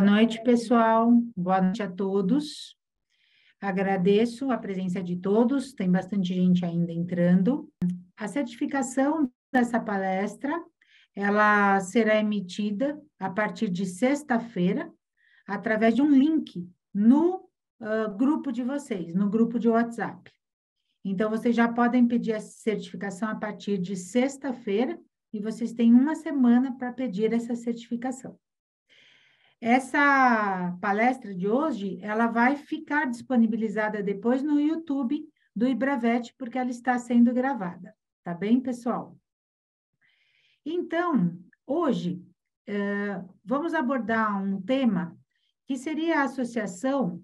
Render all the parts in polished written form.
Boa noite, pessoal. Boa noite a todos. Agradeço a presença de todos, tem bastante gente ainda entrando. A certificação dessa palestra, ela será emitida a partir de sexta-feira, através de um link no grupo de vocês, no grupo de WhatsApp. Então, vocês já podem pedir a certificação a partir de sexta-feira, e vocês têm uma semana para pedir essa certificação. Essa palestra de hoje, ela vai ficar disponibilizada depois no YouTube do IBRAVET, porque ela está sendo gravada. Tá bem, pessoal? Então, hoje, vamos abordar um tema que seria a associação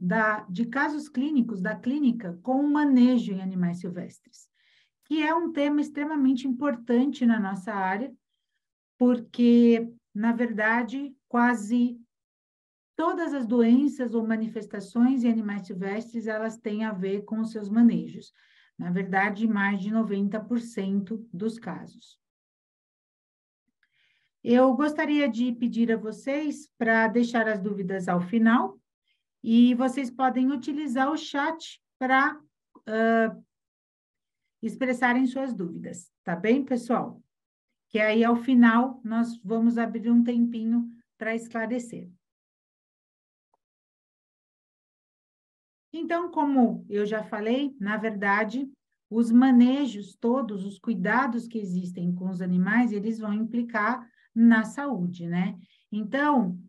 de casos clínicos da clínica com o manejo em animais silvestres, que é um tema extremamente importante na nossa área, porque, na verdade, quase todas as doenças ou manifestações em animais silvestres, elas têm a ver com os seus manejos. Na verdade, mais de 90% dos casos. Eu gostaria de pedir a vocês para deixar as dúvidas ao final, e vocês podem utilizar o chat para expressarem suas dúvidas, tá bem, pessoal? Que aí, ao final, nós vamos abrir um tempinho para esclarecer. Então, como eu já falei, na verdade, os manejos todos, os cuidados que existem com os animais, eles vão implicar na saúde, né? Então,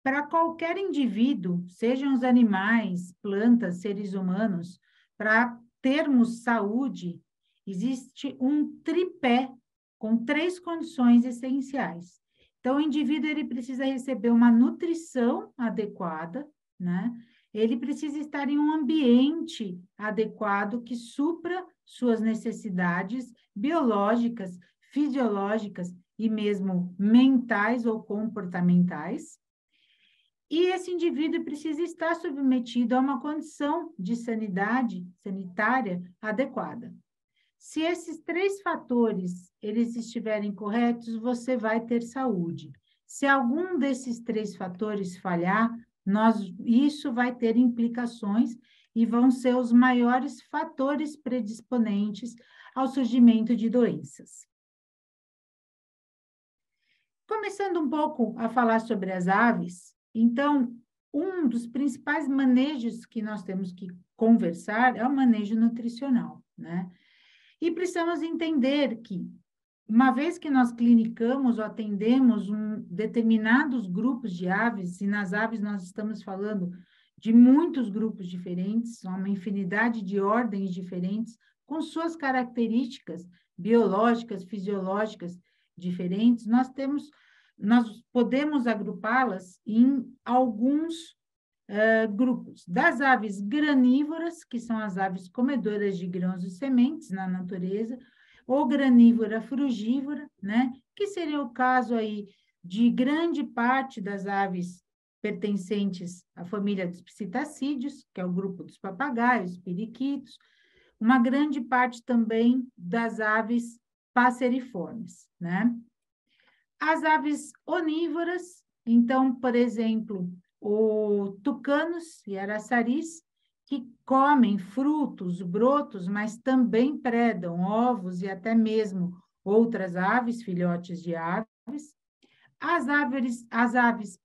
para qualquer indivíduo, sejam os animais, plantas, seres humanos, para termos saúde, existe um tripé com 3 condições essenciais. Então, o indivíduo ele precisa receber uma nutrição adequada, né? Ele precisa estar em um ambiente adequado que supra suas necessidades biológicas, fisiológicas e mesmo mentais ou comportamentais. E esse indivíduo precisa estar submetido a uma condição de sanidade sanitária adequada. Se esses 3 fatores eles estiverem corretos, você vai ter saúde. Se algum desses 3 fatores falhar, isso vai ter implicações e vão ser os maiores fatores predisponentes ao surgimento de doenças. Começando um pouco a falar sobre as aves, então, um dos principais manejos que nós temos que conversar é o manejo nutricional, né? E precisamos entender que, uma vez que nós clinicamos ou atendemos determinados grupos de aves, e nas aves nós estamos falando de muitos grupos diferentes, uma infinidade de ordens diferentes, com suas características biológicas, fisiológicas diferentes, nós podemos agrupá-las em alguns grupos. Das aves granívoras, que são as aves comedoras de grãos e sementes na natureza, ou granívora frugívora, né? Que seria o caso aí de grande parte das aves pertencentes à família dos psitacídeos, que é o grupo dos papagaios, periquitos, uma grande parte também das aves passeriformes, né? As aves onívoras, então, por exemplo, o tucanos e araçaris, que comem frutos, brotos, mas também predam ovos e até mesmo outras aves, filhotes de aves. As aves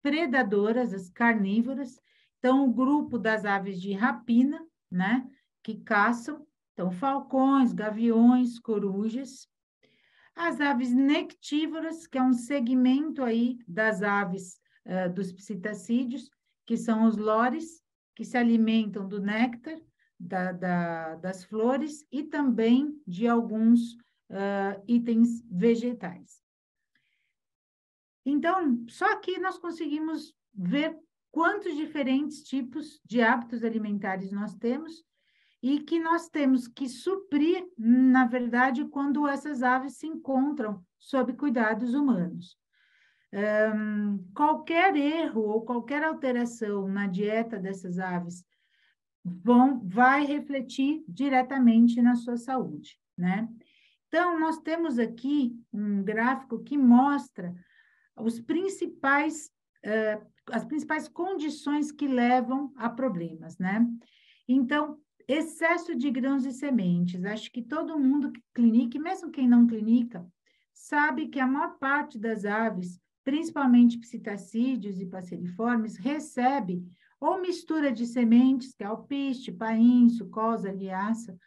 predadoras, as carnívoras, então, o grupo das aves de rapina, né, que caçam, então, falcões, gaviões, corujas. As aves nectívoras, que é um segmento aí das aves dos psitacídeos, que são os lores, que se alimentam do néctar das flores e também de alguns itens vegetais. Então, só aqui nós conseguimos ver quantos diferentes tipos de hábitos alimentares nós temos e que nós temos que suprir, na verdade, quando essas aves se encontram sob cuidados humanos. Qualquer erro ou qualquer alteração na dieta dessas aves vai refletir diretamente na sua saúde, né? Então, nós temos aqui um gráfico que mostra os principais as principais condições que levam a problemas, né? Então, excesso de grãos e sementes. Acho que todo mundo que clinica, e mesmo quem não clinica, sabe que a maior parte das aves, principalmente psitacídeos e passeriformes, recebe ou mistura de sementes, que é alpiste, paim, sucosa, linhaça,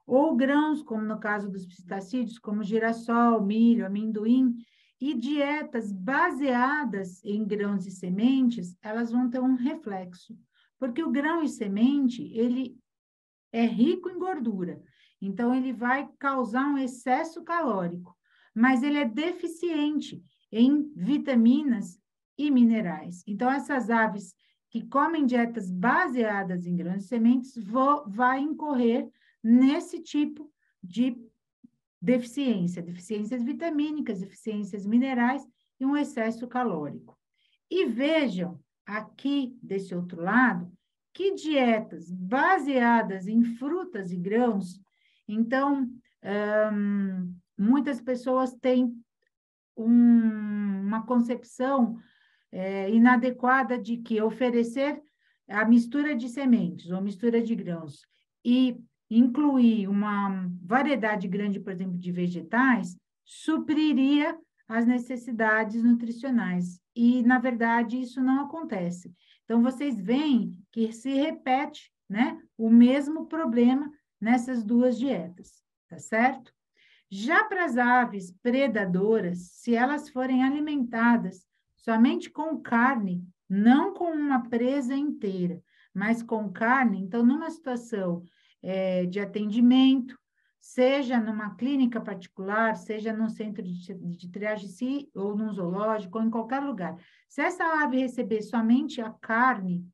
ou grãos, como no caso dos psitacídeos, como girassol, milho, amendoim, e dietas baseadas em grãos e sementes, elas vão ter um reflexo, porque o grão e semente, ele é rico em gordura, então ele vai causar um excesso calórico, mas ele é deficiente em vitaminas e minerais. Então, essas aves que comem dietas baseadas em grãos e sementes vai incorrer nesse tipo de deficiências vitamínicas, deficiências minerais e um excesso calórico. E vejam aqui desse outro lado que dietas baseadas em frutas e grãos, então, muitas pessoas têm uma concepção inadequada de que oferecer a mistura de sementes ou mistura de grãos e incluir uma variedade grande, por exemplo, de vegetais, supriria as necessidades nutricionais. E, na verdade, isso não acontece. Então, vocês veem que se repete, né, o mesmo problema nessas duas dietas, tá certo? Já para as aves predadoras, se elas forem alimentadas somente com carne, não com uma presa inteira, mas com carne, então, numa situação de atendimento, seja numa clínica particular, seja num centro de triagem ou num zoológico, ou em qualquer lugar. Se essa ave receber somente a carne,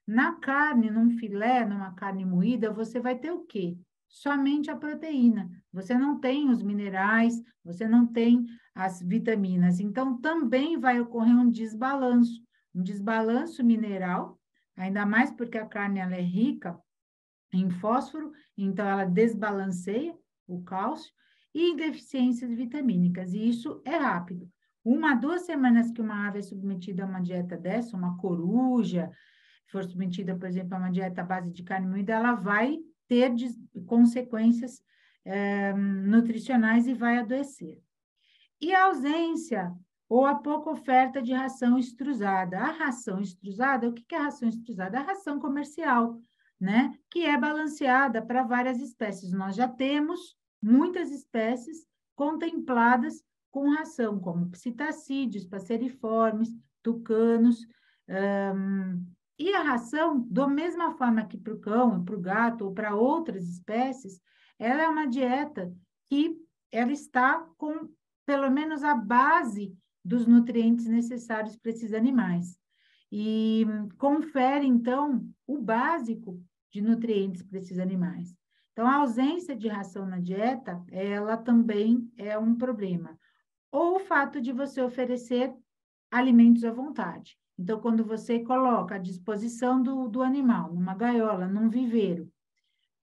na carne, num filé, numa carne moída, você vai ter o quê? Somente a proteína. Você não tem os minerais, você não tem as vitaminas. Então, também vai ocorrer um desbalanço mineral, ainda mais porque a carne ela é rica em fósforo, então ela desbalanceia o cálcio, e deficiências vitamínicas, e isso é rápido. 1 a 2 semanas que uma ave é submetida a uma dieta dessa, uma coruja, for submetida, por exemplo, a uma dieta à base de carne moída, ela vai ter consequências nutricionais e vai adoecer. E a ausência ou a pouca oferta de ração extrusada. A ração extrusada, o que é a ração extrusada? A ração comercial, né? Que é balanceada para várias espécies. Nós já temos muitas espécies contempladas com ração, como psitacídeos, passeriformes, tucanos, e a ração, da mesma forma que para o cão, para o gato ou para outras espécies, ela é uma dieta que ela está com pelo menos a base dos nutrientes necessários para esses animais. E confere, então, o básico de nutrientes para esses animais. Então, a ausência de ração na dieta, ela também é um problema. Ou o fato de você oferecer alimentos à vontade. Então, quando você coloca à disposição do animal, numa gaiola, num viveiro,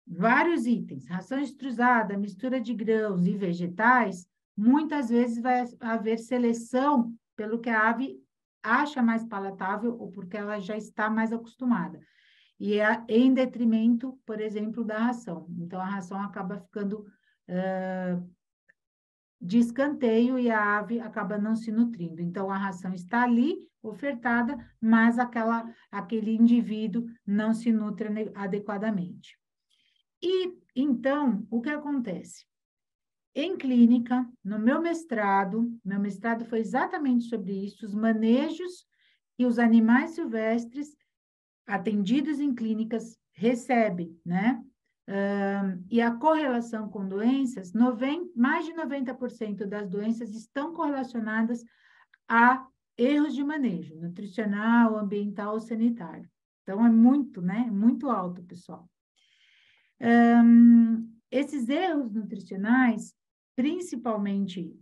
vários itens, ração extrusada, mistura de grãos e vegetais, muitas vezes vai haver seleção pelo que a ave acha mais palatável ou porque ela já está mais acostumada. E é em detrimento, por exemplo, da ração. Então, a ração acaba ficando de escanteio e a ave acaba não se nutrindo. Então, a ração está ali, ofertada, mas aquele indivíduo não se nutre adequadamente. E, então, o que acontece? Em clínica, no meu mestrado foi exatamente sobre isso, os manejos que os animais silvestres atendidos em clínicas recebem, né? E a correlação com doenças, mais de 90% das doenças estão correlacionadas a erros de manejo nutricional, ambiental ou sanitário. Então, é muito, né? Muito alto, pessoal. Esses erros nutricionais, principalmente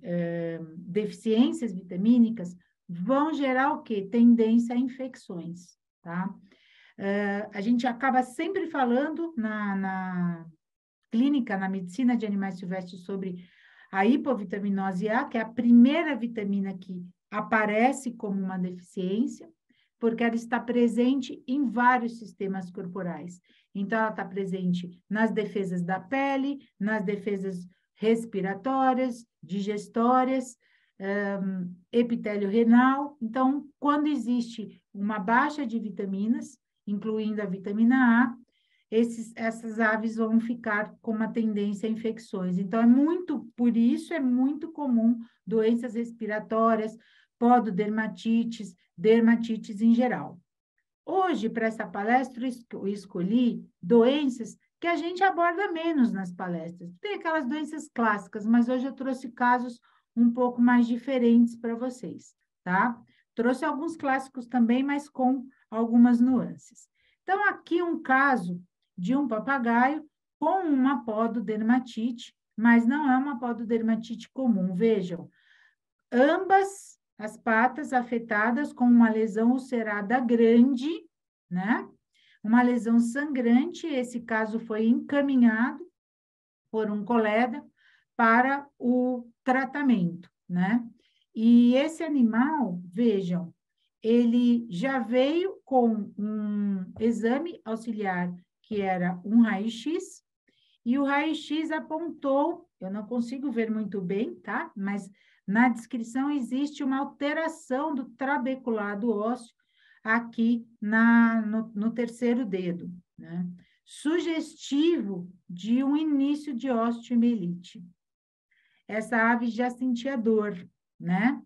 deficiências vitamínicas, vão gerar o quê? Tendência a infecções, tá? A gente acaba sempre falando na clínica, na medicina de animais silvestres, sobre a hipovitaminose A, que é a primeira vitamina que aparece como uma deficiência. porque ela está presente em vários sistemas corporais. Então, ela está presente nas defesas da pele, nas defesas respiratórias, digestórias, epitélio renal. Então, quando existe uma baixa de vitaminas, incluindo a vitamina A, essas aves vão ficar com uma tendência a infecções. Então, por isso é muito comum doenças respiratórias, pododermatites, dermatites em geral. Hoje, para essa palestra, eu escolhi doenças que a gente aborda menos nas palestras. Tem aquelas doenças clássicas, mas hoje eu trouxe casos um pouco mais diferentes para vocês, tá? Trouxe alguns clássicos também, mas com algumas nuances. Então, aqui um caso de um papagaio com uma pododermatite, mas não é uma pododermatite comum. Vejam, ambas as patas afetadas com uma lesão ulcerada grande, né? Uma lesão sangrante, esse caso foi encaminhado por um colega para o tratamento, né? E esse animal, vejam, ele já veio com um exame auxiliar, que era um raio-x, e o raio-x apontou, eu não consigo ver muito bem, tá? Mas na descrição existe uma alteração do trabeculado ósseo aqui no terceiro dedo, né? Sugestivo de um início de osteomielite. Essa ave já sentia dor, né?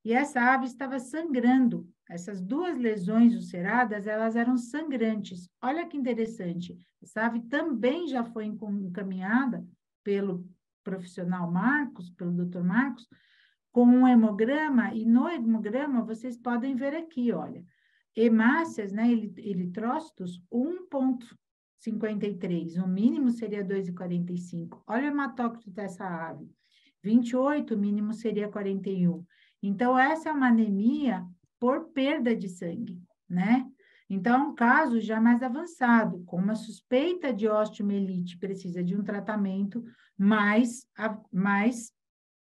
E essa ave estava sangrando. Essas duas lesões ulceradas, elas eram sangrantes. Olha que interessante. Essa ave também já foi encaminhada pelo profissional Marcos, pelo Dr. Marcos, com um hemograma, e no hemograma vocês podem ver aqui, olha, hemácias, né, eritrócitos, 1,53, o mínimo seria 2,45. Olha o hematócrito dessa ave, 28, o mínimo seria 41. Então, essa é uma anemia por perda de sangue, né? Então, é um caso já mais avançado, com uma suspeita de osteomielite, precisa de um tratamento mais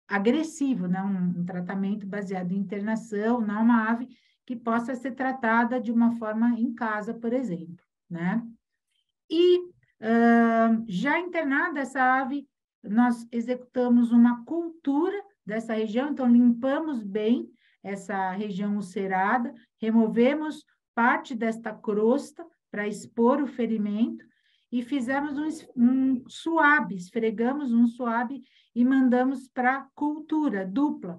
agressivo, né? Um tratamento baseado em internação, não uma ave que possa ser tratada de uma forma em casa, por exemplo, né? E já internada essa ave, nós executamos uma cultura dessa região, então limpamos bem essa região ulcerada, removemos parte desta crosta para expor o ferimento e fizemos um suave, esfregamos um suave e mandamos para cultura dupla,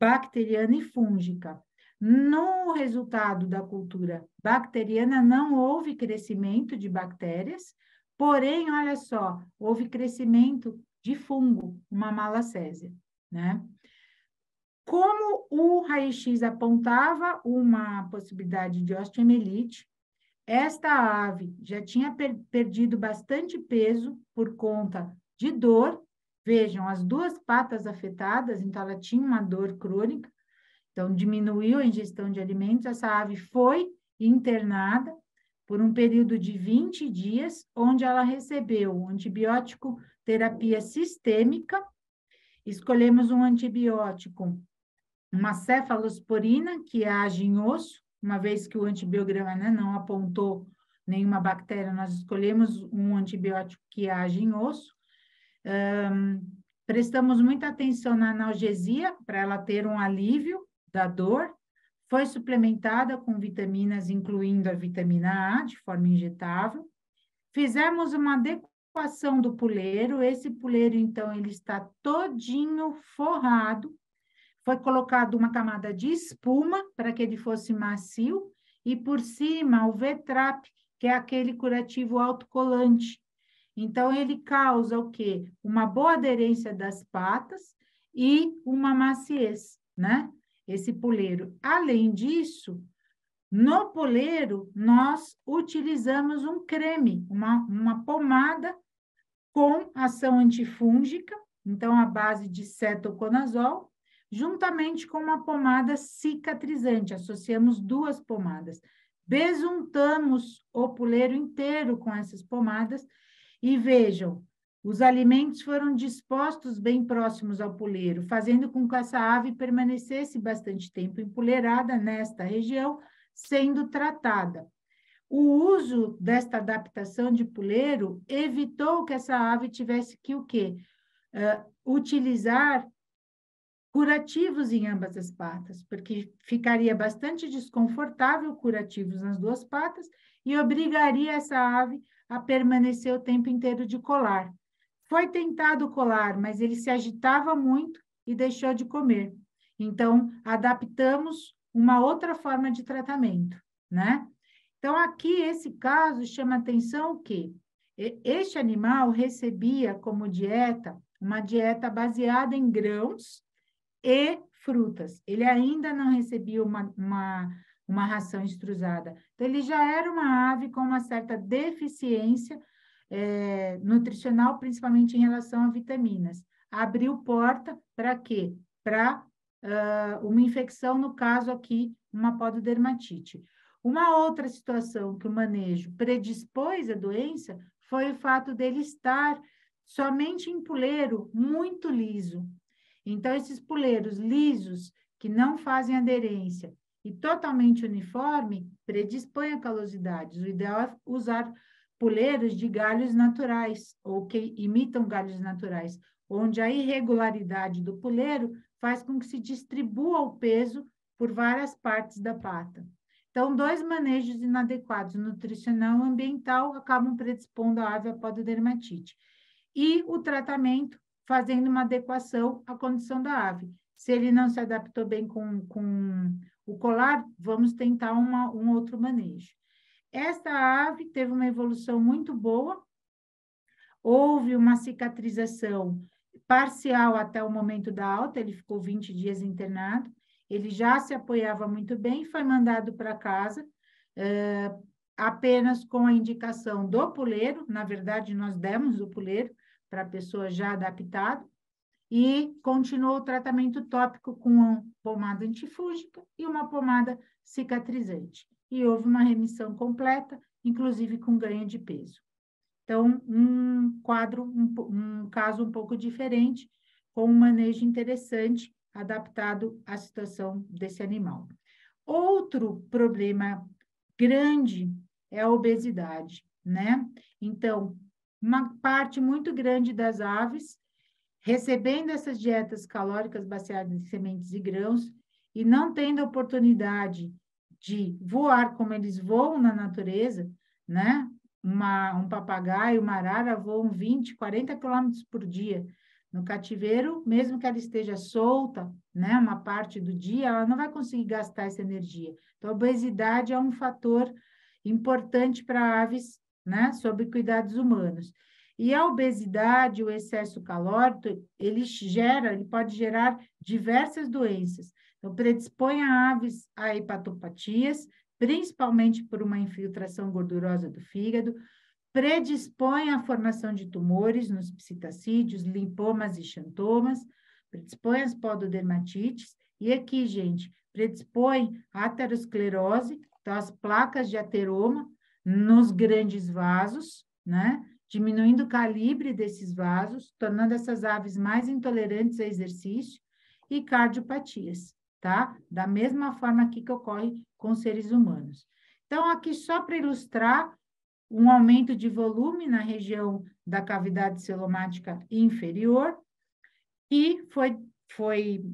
bacteriana e fúngica. No resultado da cultura bacteriana, não houve crescimento de bactérias, porém, olha só, houve crescimento de fungo, uma malacésia, né? Como o raio-x apontava uma possibilidade de osteomielite, esta ave já tinha perdido bastante peso por conta de dor. Vejam, as duas patas afetadas, então ela tinha uma dor crônica, então diminuiu a ingestão de alimentos. Essa ave foi internada por um período de 20 dias, onde ela recebeu antibiótico terapia sistêmica. Escolhemos um antibiótico, uma cefalosporina, que age em osso, uma vez que o antibiograma, né, não apontou nenhuma bactéria, nós escolhemos um antibiótico que age em osso. Prestamos muita atenção na analgesia, para ela ter um alívio da dor. Foi suplementada com vitaminas, incluindo a vitamina A, de forma injetável. Fizemos uma adequação do puleiro. Esse puleiro, então, ele está todinho forrado. Foi colocado uma camada de espuma para que ele fosse macio e por cima o V-Trap, que é aquele curativo autocolante. Então, ele causa o quê? Uma boa aderência das patas e uma maciez, né? Esse puleiro. Além disso, no puleiro, nós utilizamos um creme, uma pomada com ação antifúngica, então, à base de cetoconazol, juntamente com uma pomada cicatrizante. Associamos duas pomadas. Besuntamos o puleiro inteiro com essas pomadas e vejam, os alimentos foram dispostos bem próximos ao puleiro, fazendo com que essa ave permanecesse bastante tempo empuleirada nesta região, sendo tratada. O uso desta adaptação de puleiro evitou que essa ave tivesse que o quê? Utilizar curativos em ambas as patas, porque ficaria bastante desconfortável curativos nas duas patas e obrigaria essa ave a permanecer o tempo inteiro de colar. Foi tentado colar, mas ele se agitava muito e deixou de comer. Então, adaptamos uma outra forma de tratamento, né? Então, aqui, esse caso chama atenção o quê? Este animal recebia como dieta, uma dieta baseada em grãos e frutas. Ele ainda não recebia uma ração extrusada. Então, ele já era uma ave com uma certa deficiência nutricional, principalmente em relação a vitaminas. Abriu porta para quê? Para uma infecção, no caso aqui, uma pododermatite. Uma outra situação que o manejo predispôs à doença foi o fato dele estar somente em puleiro muito liso. Então, esses puleiros lisos, que não fazem aderência e totalmente uniforme, predispõem a calosidades. O ideal é usar puleiros de galhos naturais, ou que imitam galhos naturais, onde a irregularidade do puleiro faz com que se distribua o peso por várias partes da pata. Então, dois manejos inadequados, nutricional e ambiental, acabam predispondo a ave à pododermatite. E o tratamento, fazendo uma adequação à condição da ave. Se ele não se adaptou bem com o colar, vamos tentar um outro manejo. Esta ave teve uma evolução muito boa, houve uma cicatrização parcial até o momento da alta, ele ficou 20 dias internado, ele já se apoiava muito bem, foi mandado para casa, apenas com a indicação do puleiro, na verdade, nós demos o puleiro para a pessoa já adaptada, e continuou o tratamento tópico com uma pomada antifúngica e uma pomada cicatrizante. E houve uma remissão completa, inclusive com ganho de peso. Então, um caso um pouco diferente, com um manejo interessante, adaptado à situação desse animal. Outro problema grande é a obesidade, né? Então, uma parte muito grande das aves recebendo essas dietas calóricas baseadas em sementes e grãos e não tendo a oportunidade de voar como eles voam na natureza, né? Um papagaio, uma arara voam 20, 40 quilômetros por dia. No cativeiro, mesmo que ela esteja solta, né, uma parte do dia, ela não vai conseguir gastar essa energia. Então, a obesidade é um fator importante para aves, né, sob cuidados humanos. E a obesidade, o excesso calórico, ele pode gerar diversas doenças. Então, predispõe a aves a hepatopatias, principalmente por uma infiltração gordurosa do fígado, predispõe à formação de tumores nos psitacídeos, linfomas e xantomas, predispõe às pododermatites, e aqui, gente, predispõe à aterosclerose, então as placas de ateroma nos grandes vasos, né? Diminuindo o calibre desses vasos, tornando essas aves mais intolerantes a exercício, e cardiopatias, tá? Da mesma forma aqui que ocorre com seres humanos. Então, aqui só para ilustrar um aumento de volume na região da cavidade celomática inferior, e foi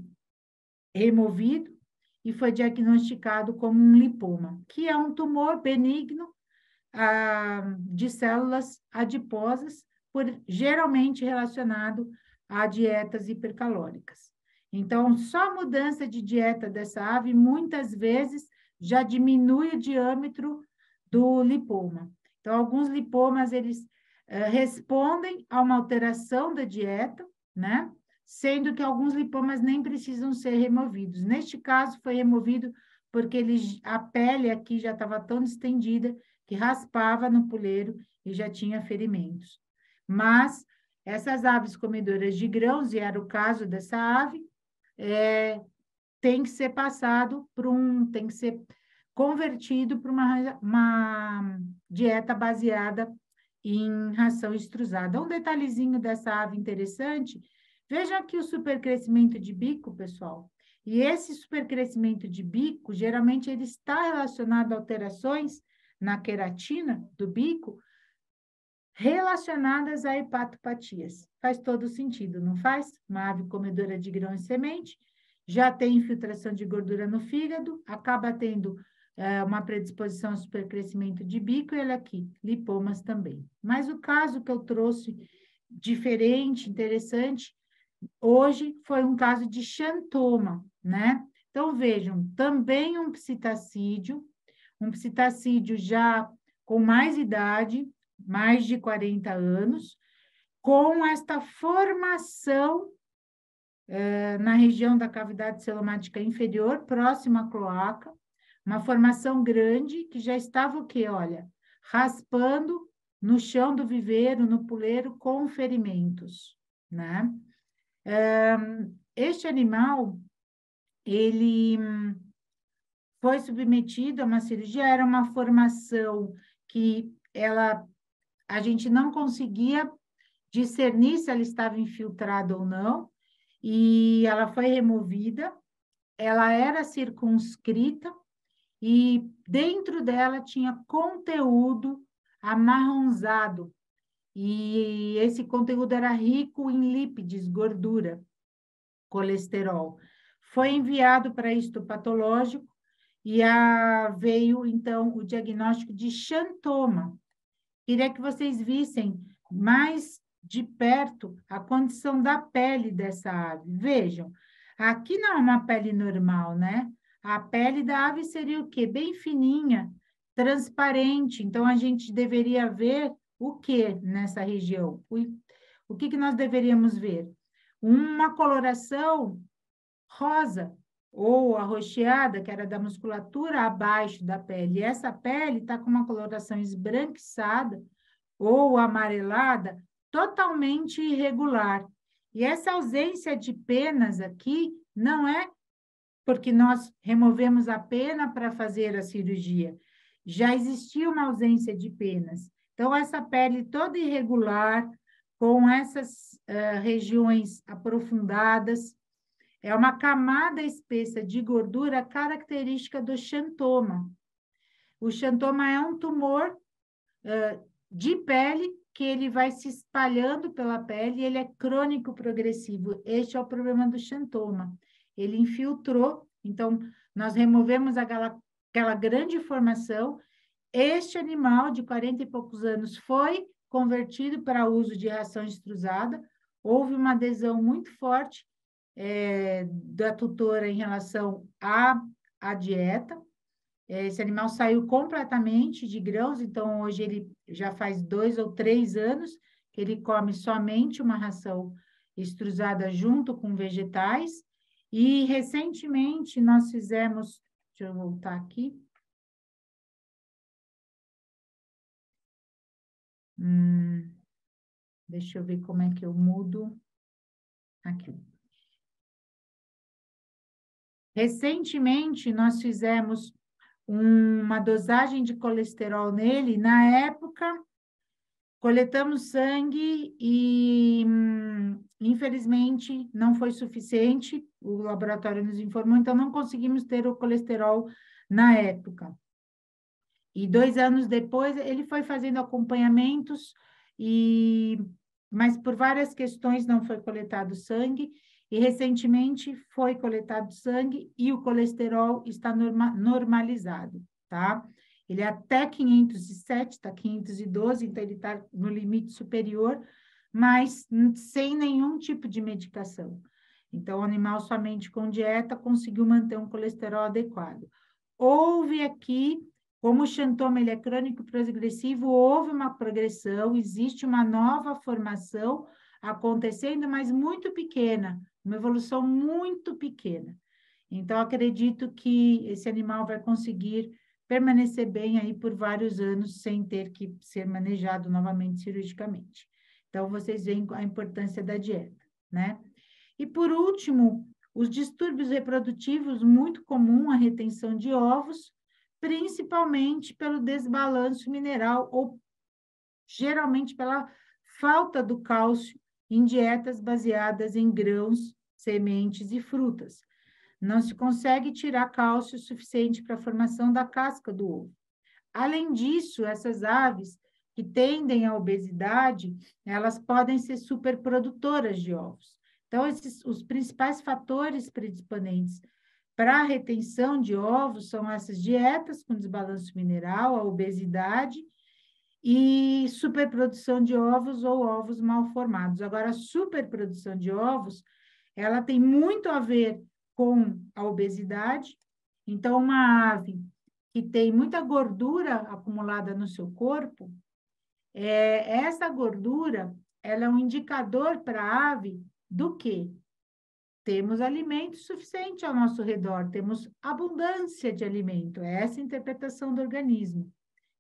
removido e foi diagnosticado como um lipoma, que é um tumor benigno de células adiposas, geralmente relacionado a dietas hipercalóricas. Então, só a mudança de dieta dessa ave, muitas vezes, já diminui o diâmetro do lipoma. Então, alguns lipomas, eles respondem a uma alteração da dieta, né? Sendo que alguns lipomas nem precisam ser removidos. Neste caso, foi removido porque a pele aqui já estava tão distendida que raspava no puleiro e já tinha ferimentos. Mas essas aves comedoras de grãos, e era o caso dessa ave, tem que ser passado tem que ser convertido para uma dieta baseada em ração extrusada. Um detalhezinho dessa ave interessante, veja aqui o supercrescimento de bico, pessoal. E esse supercrescimento de bico, geralmente, ele está relacionado a alterações na queratina do bico, relacionadas a hepatopatias. Faz todo sentido, não faz? Uma ave comedora de grão e semente, já tem infiltração de gordura no fígado, acaba tendo uma predisposição ao supercrescimento de bico, e olha aqui, lipomas também. Mas o caso que eu trouxe, diferente, interessante, hoje foi um caso de xantoma, né? Então, vejam, também um psitacídio já com mais idade, mais de 40 anos, com esta formação na região da cavidade celomática inferior, próxima à cloaca, uma formação grande que já estava o quê? Olha, raspando no chão do viveiro, no puleiro, com ferimentos, né? Este animal, ele foi submetido a uma cirurgia, era uma formação que a gente não conseguia discernir se ela estava infiltrada ou não, e ela foi removida, ela era circunscrita, e dentro dela tinha conteúdo amarronzado, e esse conteúdo era rico em lípides, gordura, colesterol. Foi enviado para histopatológico e veio, então, o diagnóstico de xantoma. Queria que vocês vissem mais de perto a condição da pele dessa ave. Vejam, aqui não é uma pele normal, né? A pele da ave seria o quê? Bem fininha, transparente. Então, a gente deveria ver o que nessa região? O que nós deveríamos ver? Uma coloração rosa ou arroxeada, que era da musculatura abaixo da pele. E essa pele está com uma coloração esbranquiçada ou amarelada, totalmente irregular. E essa ausência de penas aqui não é porque nós removemos a pena para fazer a cirurgia. Já existia uma ausência de penas. Então, essa pele toda irregular, com essas regiões aprofundadas, é uma camada espessa de gordura característica do xantoma. O xantoma é um tumor de pele que ele vai se espalhando pela pele e ele é crônico progressivo. Este é o problema do xantoma. Ele infiltrou, então nós removemos aquela grande formação. Este animal de 40 e poucos anos foi convertido para uso de ração extrusada. Houve uma adesão muito forte da tutora em relação à dieta. Esse animal saiu completamente de grãos, então hoje ele já faz 2 ou 3 anos que ele come somente uma ração extrusada junto com vegetais. E recentemente nós fizemos, deixa eu voltar aqui. Deixa eu ver como é que eu mudo. Aqui. Recentemente nós fizemos uma dosagem de colesterol nele. Na época, coletamos sangue e, infelizmente, não foi suficiente. O laboratório nos informou, então não conseguimos ter o colesterol na época. E 2 anos depois, ele foi fazendo acompanhamentos, mas por várias questões não foi coletado sangue, e recentemente foi coletado sangue e o colesterol está normalizado, tá? Ele é até 507, está 512, então ele está no limite superior, mas sem nenhum tipo de medicação. Então, o animal somente com dieta conseguiu manter um colesterol adequado. Houve aqui, como o xantoma ele é crônico progressivo, houve uma progressão, existe uma nova formação acontecendo, mas muito pequena, uma evolução muito pequena. Então, acredito que esse animal vai conseguir permanecer bem aí por vários anos sem ter que ser manejado novamente cirurgicamente. Então, vocês veem a importância da dieta, né? E, por último, os distúrbios reprodutivos, muito comum a retenção de ovos, principalmente pelo desbalanço mineral ou geralmente pela falta do cálcio em dietas baseadas em grãos, sementes e frutas. não se consegue tirar cálcio suficiente para a formação da casca do ovo. Além disso, essas aves que tendem à obesidade, elas podem ser superprodutoras de ovos. Então, os principais fatores predisponentes para a retenção de ovos são essas dietas com desbalanço mineral, a obesidade e superprodução de ovos ou ovos mal formados. Agora, a superprodução de ovos, ela tem muito a ver com a obesidade. Então, uma ave que tem muita gordura acumulada no seu corpo, essa gordura, ela é um indicador para a ave do quê? Temos alimento suficiente ao nosso redor, temos abundância de alimento, é essa a interpretação do organismo.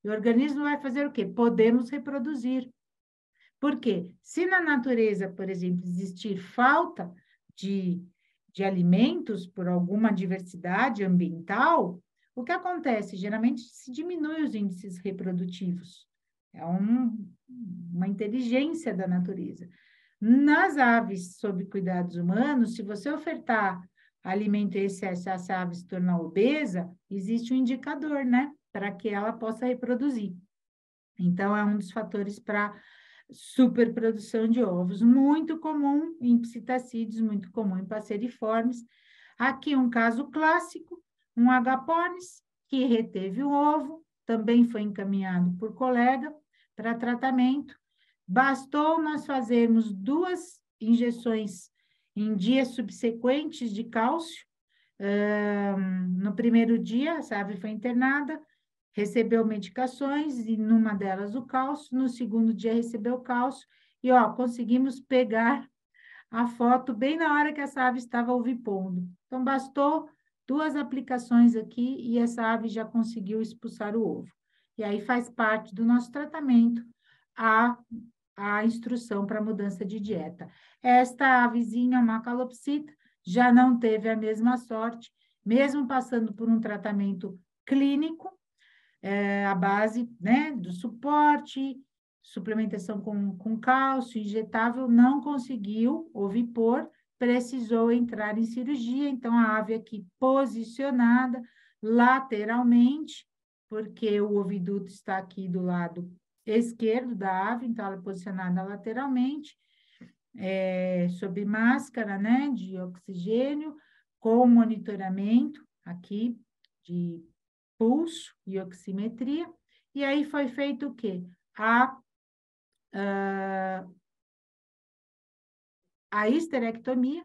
E o organismo vai fazer o quê? Podemos reproduzir. Por quê? Se na natureza, por exemplo, existir falta de alimentos por alguma diversidade ambiental, o que acontece? Geralmente se diminui os índices reprodutivos. É uma inteligência da natureza. Nas aves sob cuidados humanos, se você ofertar alimento em excesso e essa ave se tornar obesa, existe um indicador, né? Para que ela possa reproduzir. Então, é um dos fatores para superprodução de ovos, muito comum em psitacídeos, muito comum em passeriformes. Aqui um caso clássico, um agapornis que reteve o ovo, também foi encaminhado por colega para tratamento. Bastou nós fazermos 2 injeções em dias subsequentes de cálcio. No primeiro dia, essa ave foi internada, recebeu medicações, e numa delas o cálcio, no segundo dia recebeu cálcio, e conseguimos pegar a foto bem na hora que essa ave estava ovipondo. Então, bastou 2 aplicações aqui e essa ave já conseguiu expulsar o ovo. E aí faz parte do nosso tratamento a instrução para mudança de dieta. Esta avezinha, uma calopsita, já não teve a mesma sorte, mesmo passando por um tratamento clínico, a base, né, do suporte, suplementação com cálcio injetável, não conseguiu ovipor, precisou entrar em cirurgia, então a ave aqui posicionada lateralmente, porque o oviduto está aqui do lado esquerdo da ave, então ela é posicionada lateralmente, sob máscara, né, de oxigênio, com monitoramento aqui de pulso e oximetria, e aí foi feito o quê? A histerectomia.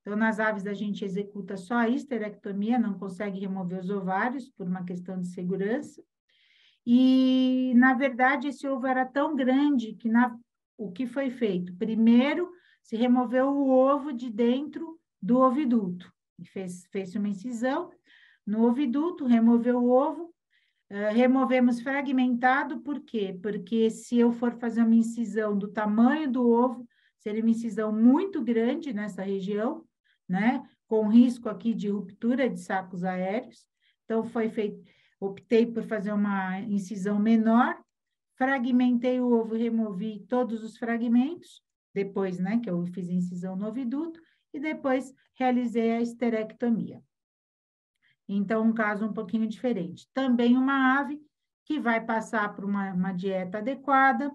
Então, nas aves a gente executa só a histerectomia, não consegue remover os ovários por uma questão de segurança. E, na verdade, esse ovo era tão grande que o que foi feito? Primeiro, se removeu o ovo de dentro do oviduto. Fez uma incisão no oviduto, removeu o ovo, removemos fragmentado, por quê? Porque se eu for fazer uma incisão do tamanho do ovo, seria uma incisão muito grande nessa região, né? Com risco aqui de ruptura de sacos aéreos. Então, optei por fazer uma incisão menor, fragmentei o ovo, removi todos os fragmentos, depois, né, que eu fiz a incisão no oviduto, e depois realizei a histerectomia. Então, um caso um pouquinho diferente. Também uma ave que vai passar por uma dieta adequada,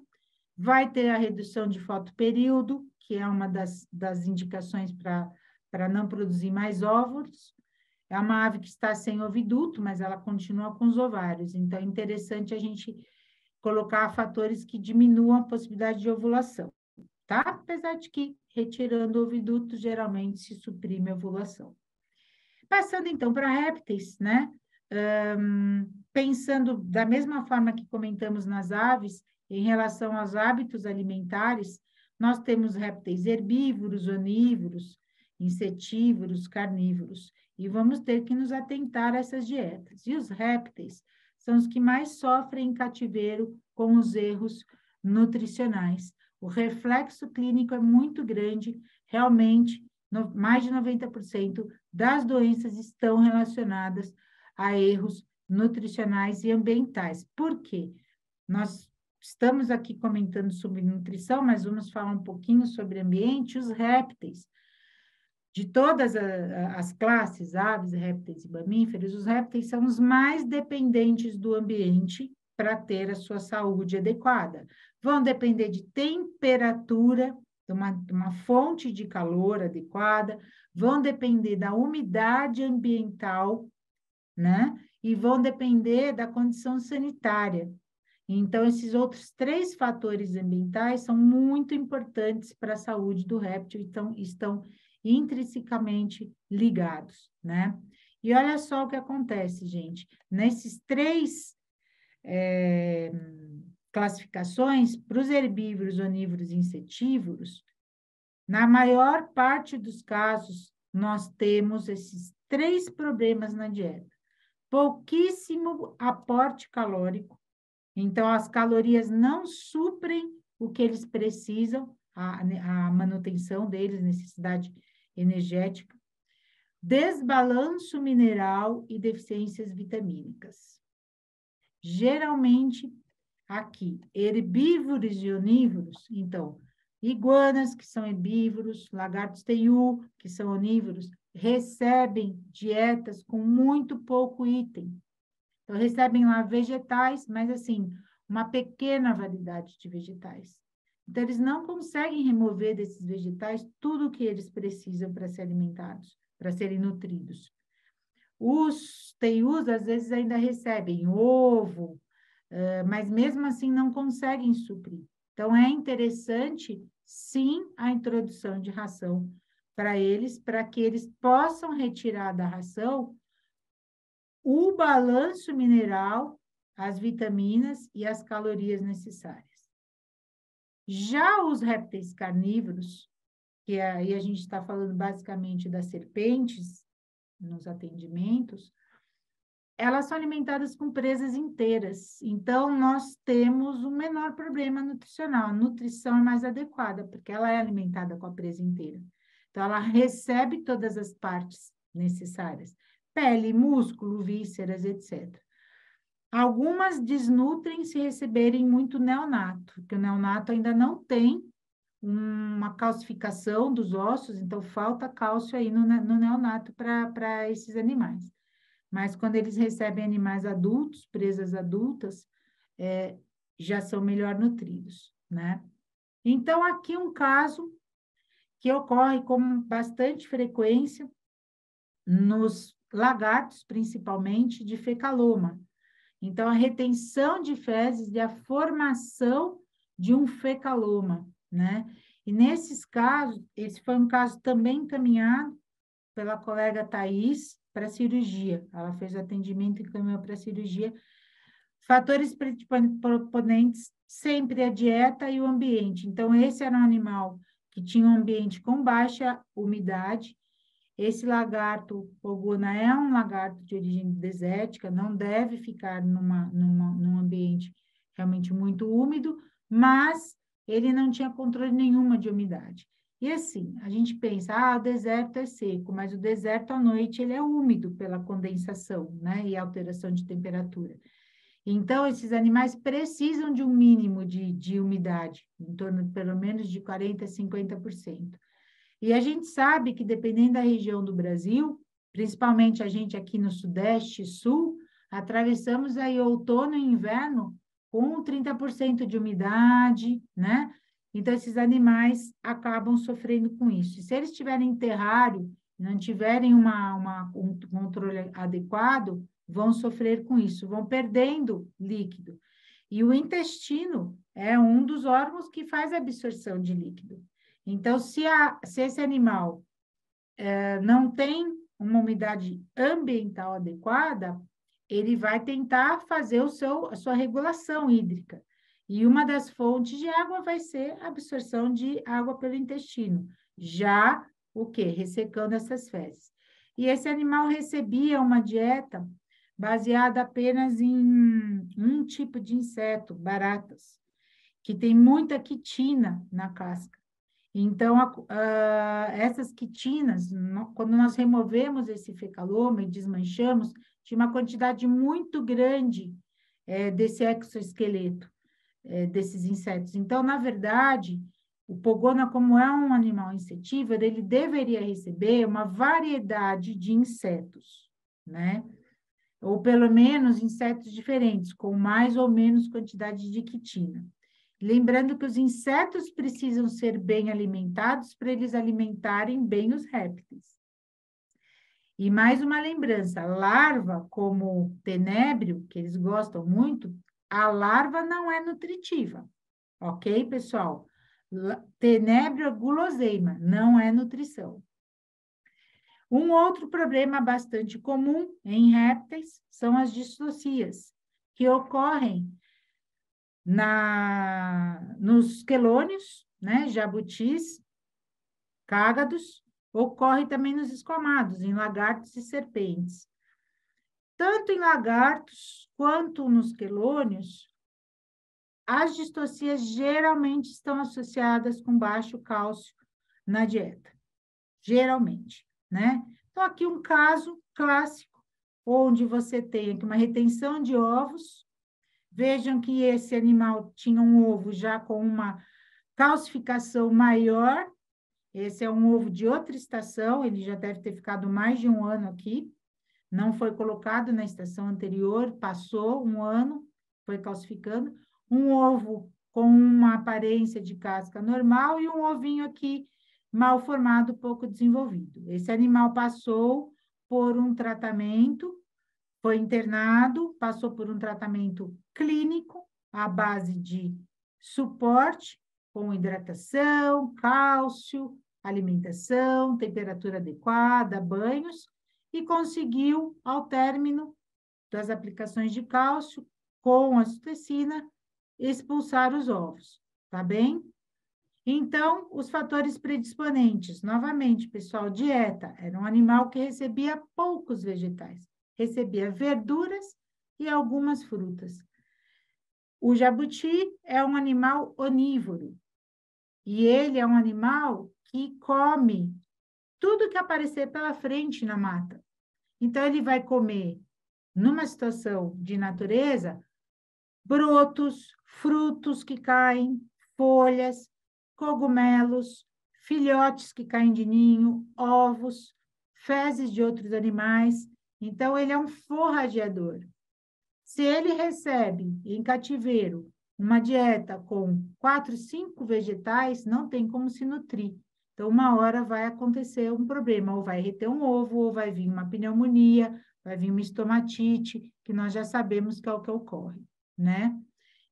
vai ter a redução de fotoperíodo, que é uma das indicações para não produzir mais óvulos. É uma ave que está sem oviduto, mas ela continua com os ovários. Então, é interessante a gente colocar fatores que diminuam a possibilidade de ovulação, tá? Apesar de que, retirando o oviduto, geralmente se suprime a ovulação. Passando, então, para répteis, né? Pensando da mesma forma que comentamos nas aves, em relação aos hábitos alimentares, nós temos répteis herbívoros, onívoros, insetívoros, carnívoros, e vamos ter que nos atentar a essas dietas. E os répteis são os que mais sofrem em cativeiro com os erros nutricionais. O reflexo clínico é muito grande, realmente, mais de 90% das doenças estão relacionadas a erros nutricionais e ambientais. Por quê? Nós estamos aqui comentando sobre nutrição, mas vamos falar um pouquinho sobre ambiente. Os répteis De todas as classes, aves, répteis e mamíferos, os répteis são os mais dependentes do ambiente para ter a sua saúde adequada. Vão depender de temperatura, de uma fonte de calor adequada, vão depender da umidade ambiental, né? E vão depender da condição sanitária. Então, esses outros 3 fatores ambientais são muito importantes para a saúde do réptil, então estão intrinsecamente ligados, né? E olha só o que acontece, gente. Nesses 3 classificações, para os herbívoros, onívoros e insetívoros, na maior parte dos casos, nós temos esses 3 problemas na dieta. Pouquíssimo aporte calórico, então as calorias não suprem o que eles precisam, a manutenção deles, necessidade energética, desbalanço mineral e deficiências vitamínicas. Geralmente, aqui, herbívoros e onívoros, então, iguanas, que são herbívoros, lagartos teiu, que são onívoros, recebem dietas com muito pouco item. Então, recebem lá vegetais, mas assim, uma pequena variedade de vegetais. Então, eles não conseguem remover desses vegetais tudo o que eles precisam para serem alimentados, para serem nutridos. Os teius, às vezes, ainda recebem ovo, mas mesmo assim não conseguem suprir. Então, é interessante, sim, a introdução de ração para eles, para que eles possam retirar da ração o balanço mineral, as vitaminas e as calorias necessárias. Já os répteis carnívoros, que aí a gente está falando basicamente das serpentes nos atendimentos, elas são alimentadas com presas inteiras. Então, nós temos um menor problema nutricional. A nutrição é mais adequada, porque ela é alimentada com a presa inteira. Então, ela recebe todas as partes necessárias. Pele, músculo, vísceras, etc. Algumas desnutrem se receberem muito neonato, porque o neonato ainda não tem uma calcificação dos ossos, então falta cálcio aí no neonato para esses animais. Mas quando eles recebem animais adultos, presas adultas, já são melhor nutridos, né? Então, aqui um caso que ocorre com bastante frequência nos lagartos, principalmente, de fecaloma. Então, a retenção de fezes e a formação de um fecaloma, né? E nesses casos, esse foi um caso também encaminhado pela colega Thais para cirurgia. Ela fez o atendimento e encaminhou para cirurgia. Fatores proponentes, sempre a dieta e o ambiente. Então, esse era um animal que tinha um ambiente com baixa umidade. Esse lagarto pogona é um lagarto de origem desértica, não deve ficar num ambiente realmente muito úmido, mas ele não tinha controle nenhuma de umidade. E assim, a gente pensa, o deserto é seco, mas o deserto à noite ele é úmido pela condensação, né, e alteração de temperatura. Então, esses animais precisam de um mínimo de umidade, em torno de pelo menos de 40% a 50%. E a gente sabe que, dependendo da região do Brasil, principalmente a gente aqui no Sudeste e Sul, atravessamos aí outono e inverno com 30% de umidade, né? Então, esses animais acabam sofrendo com isso. E se eles tiverem terrário, não tiverem um controle adequado, vão sofrer com isso, vão perdendo líquido. E o intestino é um dos órgãos que faz a absorção de líquido. Então, se esse animal não tem uma umidade ambiental adequada, ele vai tentar fazer a sua regulação hídrica. E uma das fontes de água vai ser a absorção de água pelo intestino. Já o quê? Ressecando essas fezes. E esse animal recebia uma dieta baseada apenas em um tipo de inseto, baratas, que tem muita quitina na casca. Então, essas quitinas, quando nós removemos esse fecaloma e desmanchamos, tinha uma quantidade muito grande desse exoesqueleto, desses insetos. Então, na verdade, O pogona, como é um animal insetível, ele deveria receber uma variedade de insetos, né? Ou pelo menos insetos diferentes, com mais ou menos quantidade de quitina. Lembrando que os insetos precisam ser bem alimentados para eles alimentarem bem os répteis. E mais uma lembrança, larva como tenébrio, que eles gostam muito, a larva não é nutritiva, ok, pessoal? Tenébrio é guloseima, não é nutrição. Um outro problema bastante comum em répteis são as distocias, que ocorrem nos quelônios, né, jabutis, cágados, ocorre também nos esquamados, em lagartos e serpentes. Tanto em lagartos quanto nos quelônios, as distocias geralmente estão associadas com baixo cálcio na dieta. Geralmente, né? Então, aqui um caso clássico, onde você tem aqui uma retenção de ovos. Vejam que esse animal tinha um ovo já com uma calcificação maior. Esse é um ovo de outra estação, ele já deve ter ficado mais de um ano aqui. Não foi colocado na estação anterior, passou um ano, foi calcificando. Um ovo com uma aparência de casca normal e um ovinho aqui mal formado, pouco desenvolvido. Esse animal passou por um tratamento, foi internado, passou por um tratamento clínico à base de suporte, com hidratação, cálcio, alimentação, temperatura adequada, banhos, e conseguiu, ao término das aplicações de cálcio, com a citocina, expulsar os ovos, tá bem? Então, os fatores predisponentes, novamente, pessoal, dieta, era um animal que recebia poucos vegetais, recebia verduras e algumas frutas. O jabuti é um animal onívoro, e ele é um animal que come tudo que aparecer pela frente na mata. Então, ele vai comer, numa situação de natureza, brotos, frutos que caem, folhas, cogumelos, filhotes que caem de ninho, ovos, fezes de outros animais. Então, ele é um forrageador. Se ele recebe em cativeiro uma dieta com 4, 5 vegetais, não tem como se nutrir. Então, uma hora vai acontecer um problema, ou vai reter um ovo, ou vai vir uma pneumonia, vai vir uma estomatite, que nós já sabemos que é o que ocorre, né?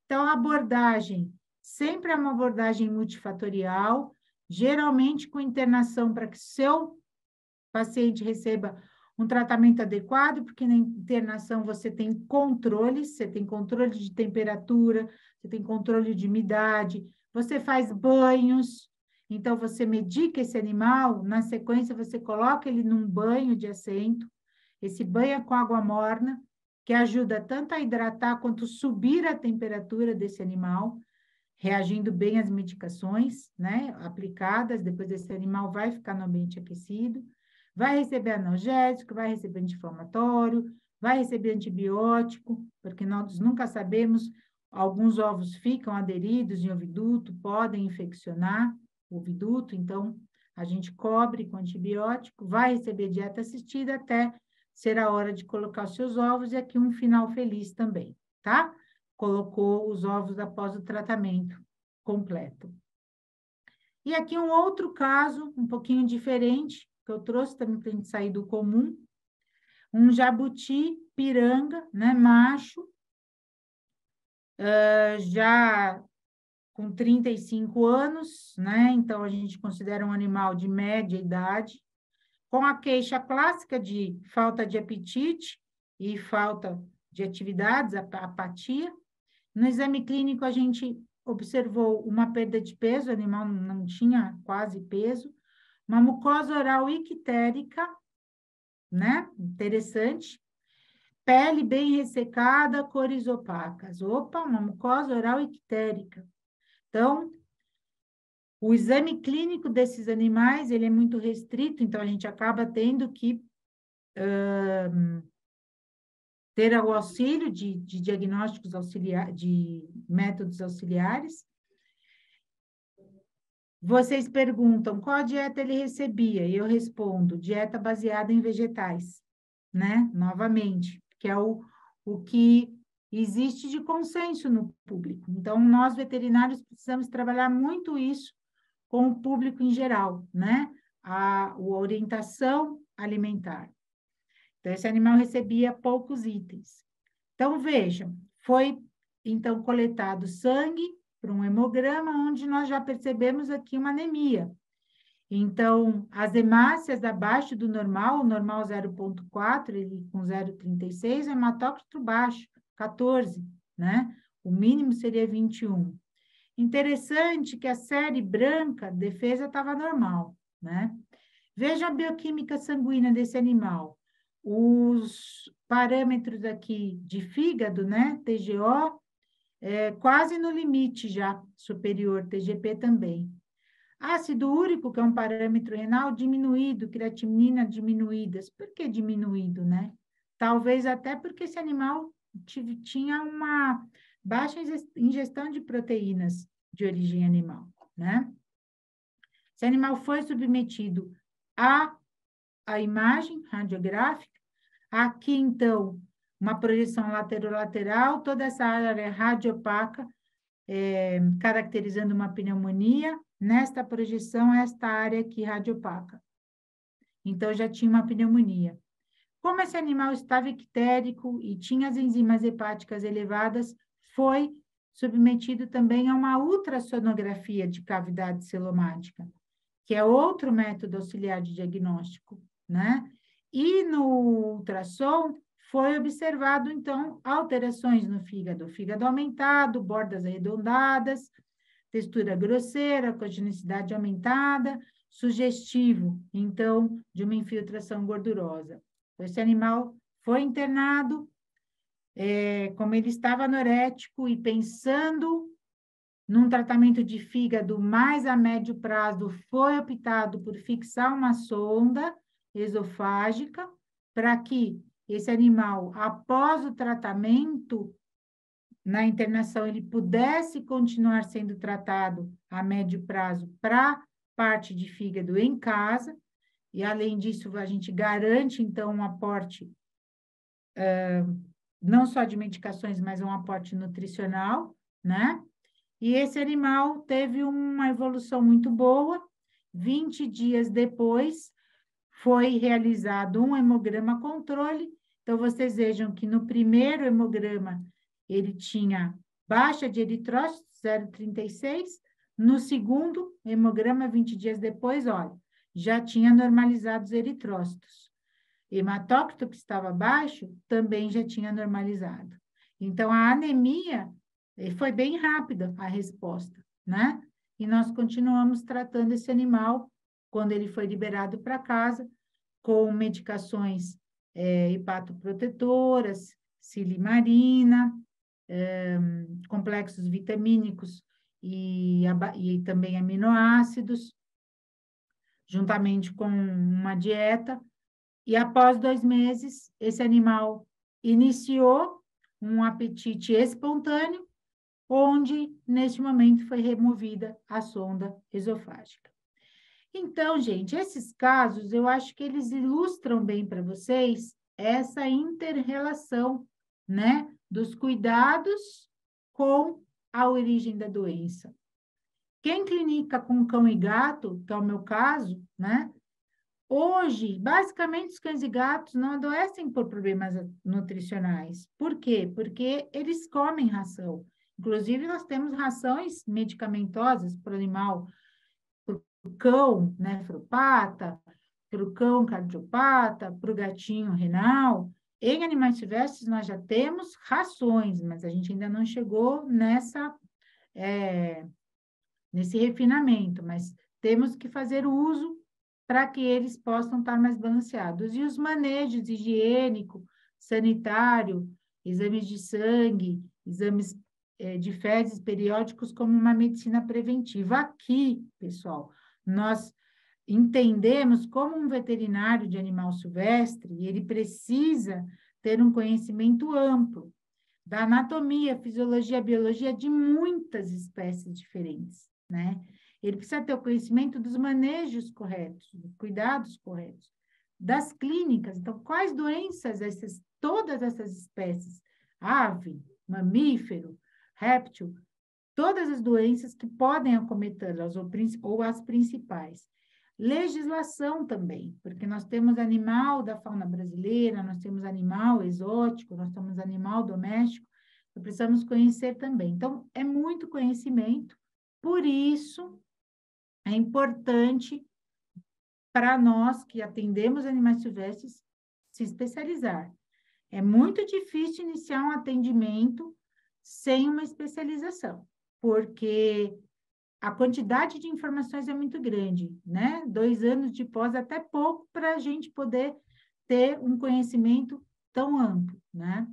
Então, a abordagem sempre é uma abordagem multifatorial, geralmente com internação para que seu paciente receba um tratamento adequado, porque na internação você tem controles, você tem controle de temperatura, você tem controle de umidade, você faz banhos, então você medica esse animal, na sequência você coloca ele num banho de assento, esse banho é com água morna, que ajuda tanto a hidratar quanto subir a temperatura desse animal, reagindo bem às medicações, né, aplicadas, depois esse animal vai ficar no ambiente aquecido, vai receber analgésico, vai receber anti-inflamatório, vai receber antibiótico, porque nós nunca sabemos, alguns ovos ficam aderidos em oviduto, podem infeccionar o oviduto, então a gente cobre com antibiótico, vai receber dieta assistida até ser a hora de colocar os seus ovos, e aqui um final feliz também, tá? Colocou os ovos após o tratamento completo. E aqui um outro caso, um pouquinho diferente, que eu trouxe também para a gente sair do comum, um jabuti piranga, né, macho, já com 35 anos, né, então a gente considera um animal de média idade, com a queixa clássica de falta de apetite e falta de atividades, apatia. No exame clínico, a gente observou uma perda de peso, o animal não tinha quase peso, uma mucosa oral ictérica, né? Interessante. Pele bem ressecada, cores opacas. Opa, uma mucosa oral ictérica. Então, o exame clínico desses animais, ele é muito restrito, então a gente acaba tendo que ter o auxílio de diagnósticos auxiliares, de métodos auxiliares. Vocês perguntam qual dieta ele recebia, e eu respondo, dieta baseada em vegetais, né? Novamente, que é o que existe de consenso no público. Então, nós veterinários precisamos trabalhar muito isso com o público em geral, né? A orientação alimentar. Então, esse animal recebia poucos itens. Então, vejam, foi então coletado sangue para um hemograma, onde nós já percebemos aqui uma anemia. Então, as hemácias abaixo do normal, o normal 0,4, ele com 0,36, o hematócrito baixo, 14, né? O mínimo seria 21. Interessante que a série branca, defesa estava normal, né? Veja a bioquímica sanguínea desse animal. Os parâmetros aqui de fígado, né? TGO, quase no limite já, superior, TGP também. Ácido úrico, que é um parâmetro renal, diminuído, creatinina diminuídas. Por que diminuído, né? Talvez até porque esse animal tinha uma baixa ingestão de proteínas de origem animal, né? Esse animal foi submetido à imagem radiográfica. Aqui, então, uma projeção laterolateral, toda essa área é radiopaca, caracterizando uma pneumonia. Nesta projeção, esta área aqui radiopaca. Então, já tinha uma pneumonia. Como esse animal estava ictérico e tinha as enzimas hepáticas elevadas, foi submetido também a uma ultrassonografia de cavidade celomática, que é outro método auxiliar de diagnóstico, né? E no ultrassom foi observado, então, alterações no fígado aumentado, bordas arredondadas, textura grosseira, cogenicidade aumentada, sugestivo, então, de uma infiltração gordurosa. Esse animal foi internado, como ele estava anorético e pensando num tratamento de fígado mais a médio prazo, foi optado por fixar uma sonda esofágica para que esse animal, após o tratamento, na internação, ele pudesse continuar sendo tratado a médio prazo para parte de fígado em casa, e além disso, a gente garante, então, um aporte, não só de medicações, mas um aporte nutricional, né? E esse animal teve uma evolução muito boa. 20 dias depois, foi realizado um hemograma controle. Então, vocês vejam que no primeiro hemograma, ele tinha baixa de eritrócitos, 0,36. No segundo hemograma, 20 dias depois, olha, já tinha normalizado os eritrócitos. Hematócrito, que estava baixo, também já tinha normalizado. Então, a anemia foi bem rápida a resposta, né? E nós continuamos tratando esse animal quando ele foi liberado para casa, com medicações hepatoprotetoras, silimarina, complexos vitamínicos e também aminoácidos, juntamente com uma dieta. E após 2 meses, esse animal iniciou um apetite espontâneo, onde, neste momento, foi removida a sonda esofágica. Então, gente, esses casos, eu acho que eles ilustram bem para vocês essa inter-relação, né, dos cuidados com a origem da doença. Quem clinica com cão e gato, que é o meu caso, né, hoje, basicamente, os cães e gatos não adoecem por problemas nutricionais. Por quê? Porque eles comem ração. Inclusive, nós temos rações medicamentosas para o animal, para o cão nefropata, para o cão cardiopata, para o gatinho renal. Em animais silvestres, nós já temos rações, mas a gente ainda não chegou nesse refinamento, mas temos que fazer o uso para que eles possam estar mais balanceados. E os manejos higiênico, sanitário, exames de sangue, exames de fezes periódicos como uma medicina preventiva. Aqui, pessoal, nós entendemos como um veterinário de animal silvestre, ele precisa ter um conhecimento amplo da anatomia, fisiologia, biologia de muitas espécies diferentes, né? Ele precisa ter o conhecimento dos manejos corretos, dos cuidados corretos, das clínicas. Então, quais doenças todas essas espécies, ave, mamífero, réptil, todas as doenças que podem acometê-las, ou as principais. Legislação também, porque nós temos animal da fauna brasileira, nós temos animal exótico, nós temos animal doméstico, então precisamos conhecer também. Então, é muito conhecimento, por isso é importante para nós que atendemos animais silvestres se especializar. É muito difícil iniciar um atendimento sem uma especialização, porque a quantidade de informações é muito grande, né? 2 anos de pós é até pouco para a gente poder ter um conhecimento tão amplo, né?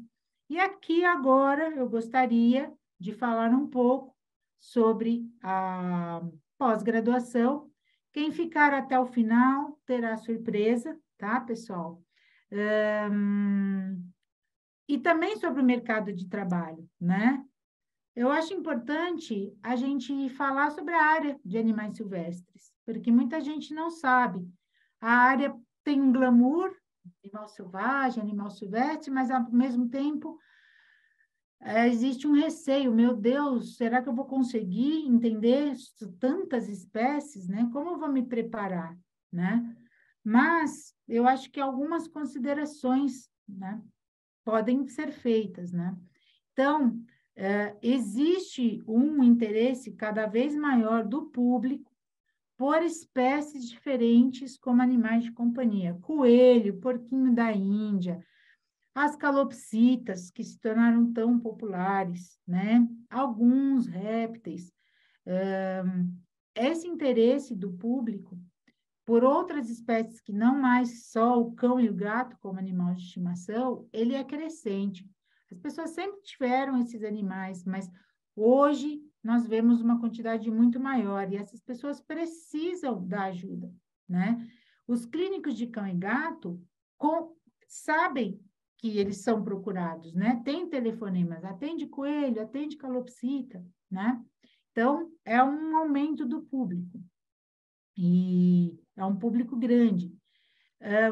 E aqui agora eu gostaria de falar um pouco sobre a pós-graduação. Quem ficar até o final terá surpresa, tá, pessoal? E também sobre o mercado de trabalho, né? Eu acho importante a gente falar sobre a área de animais silvestres, porque muita gente não sabe. A área tem um glamour, animal selvagem, animal silvestre, mas ao mesmo tempo existe um receio. Meu Deus, será que eu vou conseguir entender tantas espécies, né? Como eu vou me preparar, né? Mas eu acho que algumas considerações, né, podem ser feitas, né? Então, existe um interesse cada vez maior do público por espécies diferentes como animais de companhia. Coelho, porquinho da Índia, as calopsitas, que se tornaram tão populares, né? Alguns répteis. Esse interesse do público por outras espécies que não mais só o cão e o gato como animal de estimação, ele é crescente. As pessoas sempre tiveram esses animais, mas hoje nós vemos uma quantidade muito maior e essas pessoas precisam da ajuda, né? Os clínicos de cão e gato sabem que eles são procurados, né? Tem telefonemas, atende coelho, atende calopsita, né? Então, é um aumento do público. E é um público grande.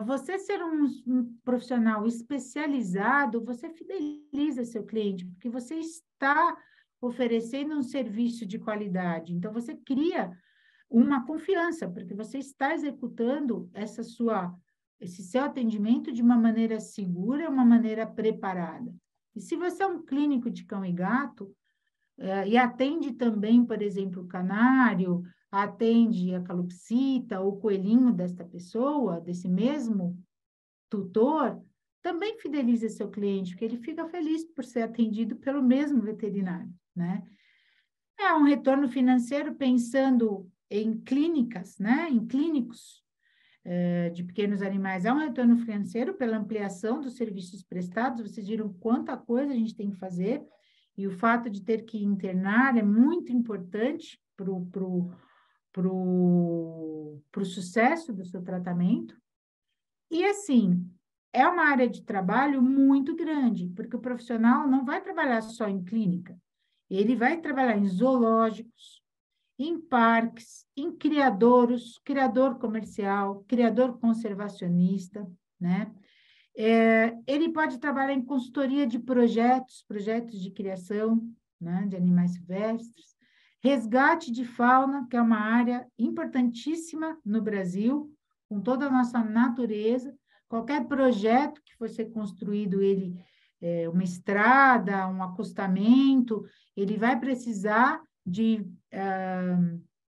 Você ser um profissional especializado, você fideliza seu cliente, porque você está oferecendo um serviço de qualidade. Então, você cria uma confiança, porque você está executando esse seu atendimento de uma maneira segura, uma maneira preparada. E se você é um clínico de cão e gato, e atende também, por exemplo, o canário, atende a calopsita ou coelhinho desta pessoa, desse mesmo tutor, também fideliza seu cliente, porque ele fica feliz por ser atendido pelo mesmo veterinário, né? É um retorno financeiro pensando em clínicas, né? Em clínicos de pequenos animais, é um retorno financeiro pela ampliação dos serviços prestados, vocês viram quanta coisa a gente tem que fazer, e o fato de ter que internar é muito importante pro sucesso do seu tratamento. E, assim, é uma área de trabalho muito grande, porque o profissional não vai trabalhar só em clínica, ele vai trabalhar em zoológicos, em parques, em criadouros, criador comercial, criador conservacionista, né? Ele pode trabalhar em consultoria de projetos de criação, né, de animais silvestres, resgate de fauna, que é uma área importantíssima no Brasil, com toda a nossa natureza. Qualquer projeto que for ser construído, uma estrada, um acostamento, ele vai precisar de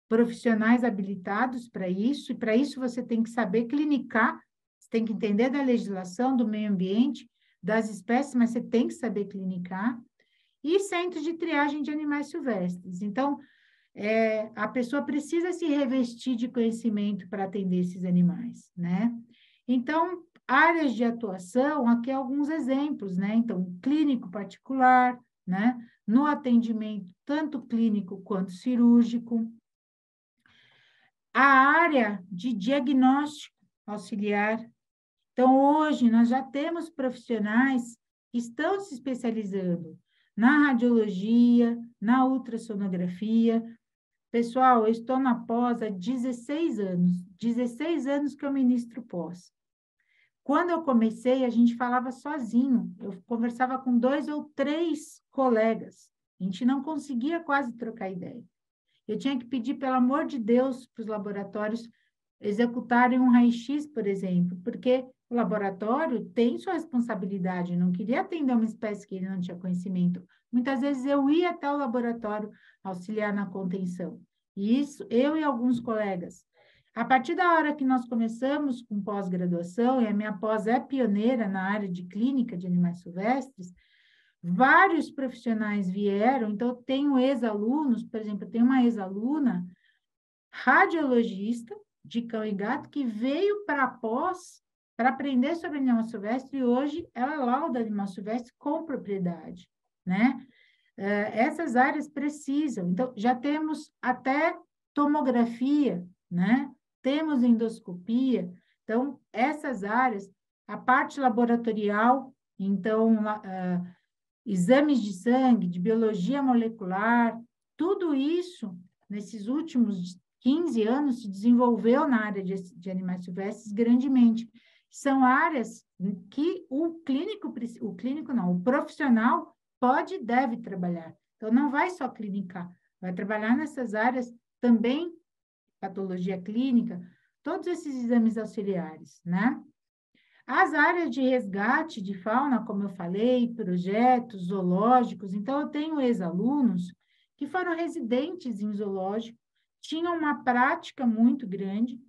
profissionais habilitados para isso, e para isso você tem que saber clinicar, você tem que entender da legislação, do meio ambiente, das espécies, mas você tem que saber clinicar, e centros de triagem de animais silvestres. Então, a pessoa precisa se revestir de conhecimento para atender esses animais, né? Então, áreas de atuação, aqui alguns exemplos, né? Então, clínico particular, né? No atendimento tanto clínico quanto cirúrgico. A área de diagnóstico auxiliar. Então, hoje, nós já temos profissionais que estão se especializando na radiologia, na ultrassonografia, Pessoal, eu estou na pós há 16 anos. 16 anos que eu ministro pós. Quando eu comecei, a gente falava sozinho. Eu conversava com 2 ou 3 colegas. A gente não conseguia quase trocar ideia. Eu tinha que pedir, pelo amor de Deus, para os laboratórios executarem um raio-x, por exemplo, porque o laboratório tem sua responsabilidade, não queria atender uma espécie que ele não tinha conhecimento. Muitas vezes eu ia até o laboratório auxiliar na contenção. E isso, eu e alguns colegas. A partir da hora que nós começamos com pós-graduação, e a minha pós é pioneira na área de clínica de animais silvestres, vários profissionais vieram, então eu tenho ex-alunos, por exemplo, eu tenho uma ex-aluna radiologista de cão e gato que veio para a pós para aprender sobre animal silvestre e hoje ela lauda animal silvestre com propriedade, né? Essas áreas precisam, então já temos até tomografia, né? Temos endoscopia, então essas áreas, a parte laboratorial, então exames de sangue, de biologia molecular, tudo isso, nesses últimos 15 anos, se desenvolveu na área de animais silvestres grandemente. São áreas que o profissional pode e deve trabalhar. Então, não vai só clinicar, vai trabalhar nessas áreas também, patologia clínica, todos esses exames auxiliares, né? As áreas de resgate de fauna, como eu falei, projetos zoológicos, então eu tenho ex-alunos que foram residentes em zoológico, tinham uma prática muito grande,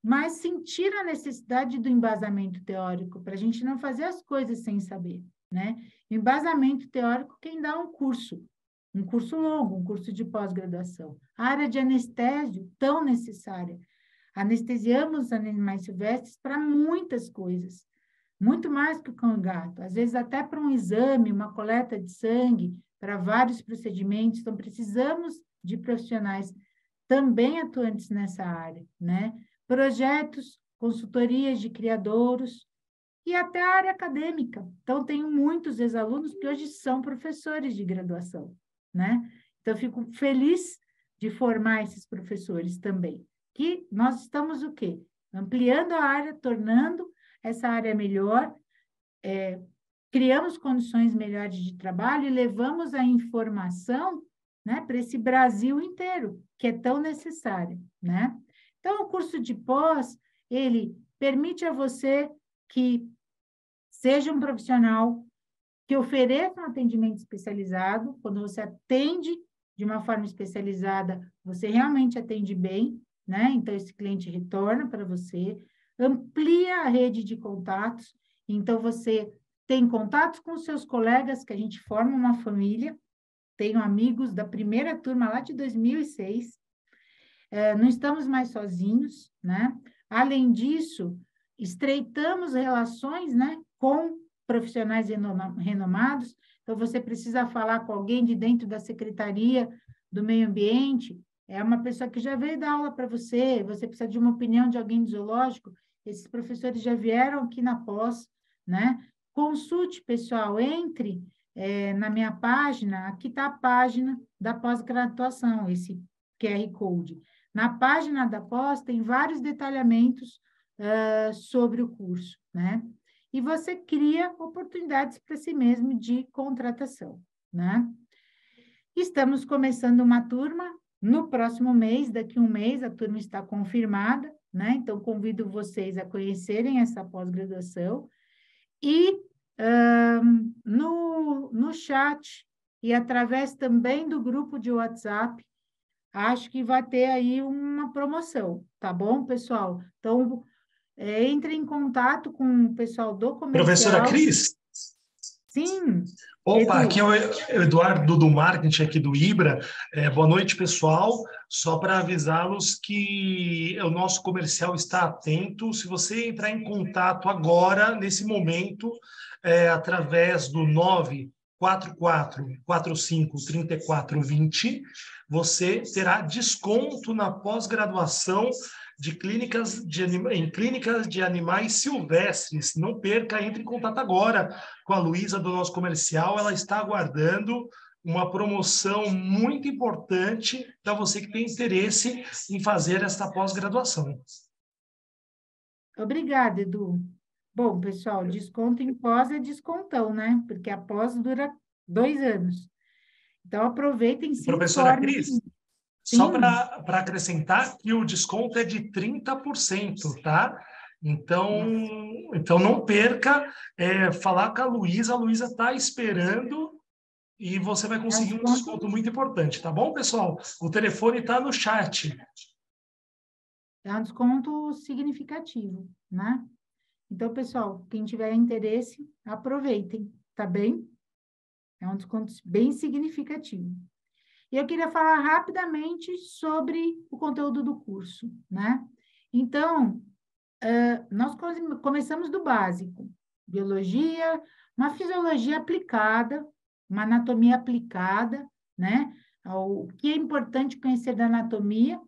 mas sentiram a necessidade do embasamento teórico, para a gente não fazer as coisas sem saber, né? O embasamento teórico, quem dá um curso longo, um curso de pós-graduação. A área de anestésio, tão necessária. Anestesiamos animais silvestres para muitas coisas, muito mais que o cão e gato, às vezes até para um exame, uma coleta de sangue, para vários procedimentos, então precisamos de profissionais também atuantes nessa área, né? Projetos, consultorias de criadouros e até a área acadêmica. Então, tenho muitos ex-alunos que hoje são professores de graduação, né? Então, eu fico feliz de formar esses professores também, que nós estamos o quê? Ampliando a área, tornando essa área melhor, criamos condições melhores de trabalho e levamos a informação, né, para esse Brasil inteiro, que é tão necessário, né? Então, o curso de pós, ele permite a você que seja um profissional que ofereça um atendimento especializado. Quando você atende de uma forma especializada, você realmente atende bem, né? Então, esse cliente retorna para você, amplia a rede de contatos, então você tem contatos com seus colegas, que a gente forma uma família, tenho amigos da primeira turma lá de 2006, não estamos mais sozinhos, né? Além disso, estreitamos relações, né, com profissionais renomados, então você precisa falar com alguém de dentro da Secretaria do Meio Ambiente, é uma pessoa que já veio dar aula para você, você precisa de uma opinião de alguém do zoológico, esses professores já vieram aqui na pós, né? Consulte, pessoal, entre na minha página, aqui está a página da pós-graduação, esse QR Code. Na página da pós tem vários detalhamentos sobre o curso, né? E você cria oportunidades para si mesmo de contratação, né? Estamos começando uma turma no próximo mês, daqui a um mês, a turma está confirmada, né? Então, convido vocês a conhecerem essa pós-graduação e no chat e através também do grupo de WhatsApp, acho que vai ter aí uma promoção, tá bom, pessoal? Então, entre em contato com o pessoal do comercial. Professora Cris? Sim. Opa, Edu. aqui é o Eduardo do Marketing aqui do Ibra. Boa noite, pessoal. Só para avisá-los que o nosso comercial está atento. Se você entrar em contato agora, nesse momento, através do 944-45-3420, você terá desconto na pós-graduação de em clínicas de animais silvestres. Não perca, entre em contato agora com a Luísa do nosso comercial, ela está aguardando uma promoção muito importante para você que tem interesse em fazer esta pós-graduação. Obrigada, Edu. Bom, pessoal, desconto em pós é descontão, né? Porque a pós dura 2 anos. Então, aproveitem, se Professora informem. Cris, só Sim, para acrescentar que o desconto é de 30%, tá? Então, nossa, então não perca, falar com a Luísa está esperando e você vai é um conseguir um desconto desconto, muito importante, tá bom, pessoal? O telefone está no chat. é um desconto significativo, né? Então, pessoal, quem tiver interesse, aproveitem, tá bem? É um desconto bem significativo. E eu queria falar rapidamente sobre o conteúdo do curso, né? Então, nós começamos do básico, biologia, uma fisiologia aplicada, uma anatomia aplicada, né? O que é importante conhecer da anatomia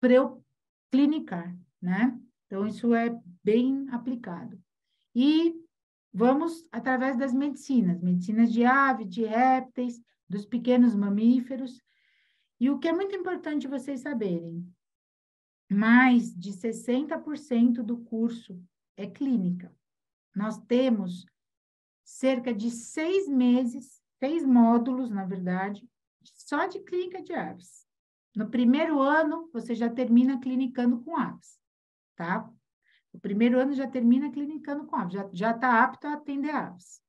para eu clinicar, né? Então, isso é bem aplicado. E vamos através das medicinas de aves, de répteis, dos pequenos mamíferos. E o que é muito importante vocês saberem, mais de 60% do curso é clínica. Nós temos cerca de 6 meses, 6 módulos, na verdade, só de clínica de aves. No primeiro ano, você já termina clinicando com aves, tá? O primeiro ano já termina clinicando com aves, já está apto a atender aves.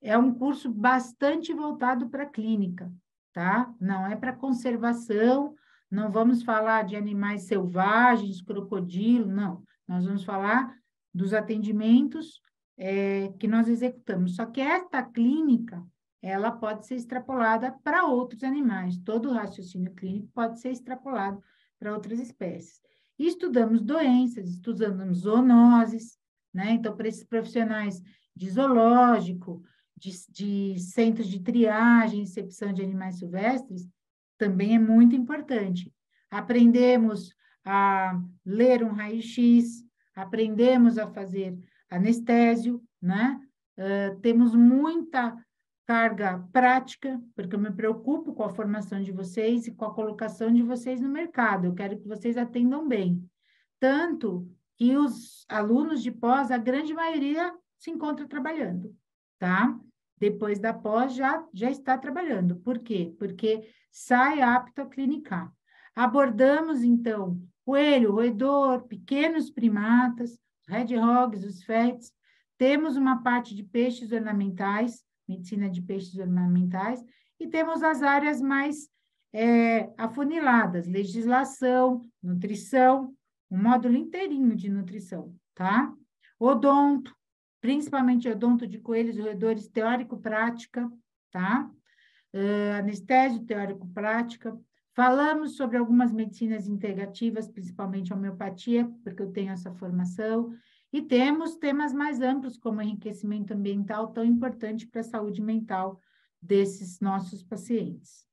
É um curso bastante voltado para clínica, tá? Não é para conservação, não vamos falar de animais selvagens, crocodilo, não. Nós vamos falar dos atendimentos que nós executamos. Só que esta clínica, ela pode ser extrapolada para outros animais. Todo o raciocínio clínico pode ser extrapolado para outras espécies. E estudamos doenças, estudamos zoonoses, né? Então, para esses profissionais de zoológico, de centros de triagem e recepção de animais silvestres, também é muito importante. Aprendemos a ler um raio-x, aprendemos a fazer anestésio, né? Temos muita carga prática, porque eu me preocupo com a formação de vocês e com a colocação de vocês no mercado. Eu quero que vocês atendam bem. Tanto que os alunos de pós, a grande maioria se encontra trabalhando, tá? Depois da pós já está trabalhando. Por quê? Porque sai apto a clinicar. Abordamos, então, coelho, roedor, pequenos primatas, os hedgehogs, os ferrets. Temos uma parte de peixes ornamentais, medicina de peixes ornamentais, e temos as áreas mais afuniladas, legislação, nutrição, um módulo inteirinho de nutrição, tá? Odonto, principalmente odonto de coelhos e roedores, teórico-prática, tá? Anestésio, teórico-prática. Falamos sobre algumas medicinas integrativas, principalmente homeopatia, porque eu tenho essa formação. E temos temas mais amplos, como enriquecimento ambiental, tão importante para a saúde mental desses nossos pacientes.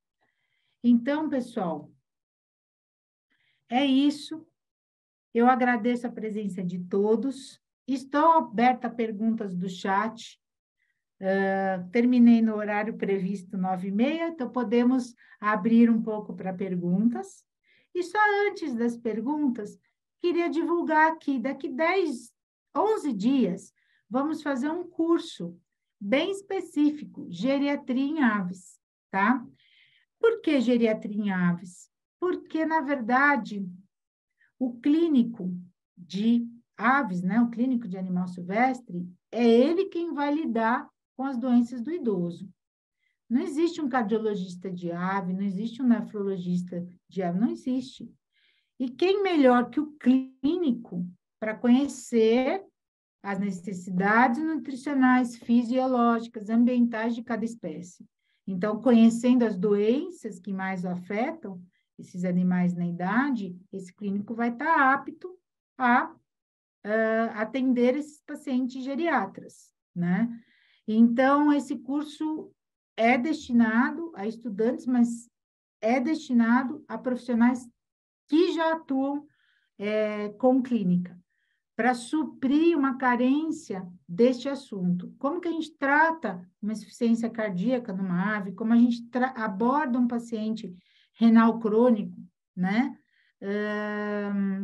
Então, pessoal, é isso. Eu agradeço a presença de todos. Estou aberta a perguntas do chat. Terminei no horário previsto 9h30, então podemos abrir um pouco para perguntas. E só antes das perguntas, queria divulgar aqui, daqui 11 dias, vamos fazer um curso bem específico, geriatria em aves, tá? Por que geriatria em aves? Porque, na verdade, o clínico de aves, né, o clínico de animal silvestre, é ele quem vai lidar com as doenças do idoso. Não existe um cardiologista de ave, não existe um nefrologista de ave, não existe. E quem melhor que o clínico para conhecer as necessidades nutricionais, fisiológicas, ambientais de cada espécie. Então, conhecendo as doenças que mais afetam esses animais na idade, esse clínico vai estar apto a atender esses pacientes geriatras, né? Então, esse curso é destinado a estudantes, mas é destinado a profissionais que já atuam com clínica. para suprir uma carência deste assunto. Como que a gente trata uma insuficiência cardíaca numa ave, como a gente aborda um paciente renal crônico, né?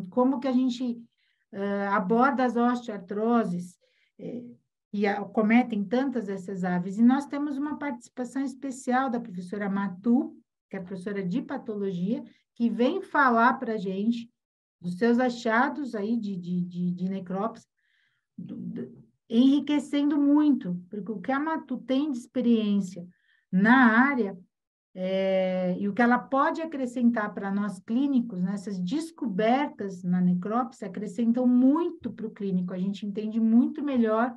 Como que a gente aborda as osteoartroses, e acometem tantas essas aves. E nós temos uma participação especial da professora Matu, que é professora de patologia, que vem falar para a gente dos seus achados aí de necrópsia, enriquecendo muito, porque o que a Matu tem de experiência na área e o que ela pode acrescentar para nós clínicos, né, essas descobertas na necrópsia acrescentam muito para o clínico, a gente entende muito melhor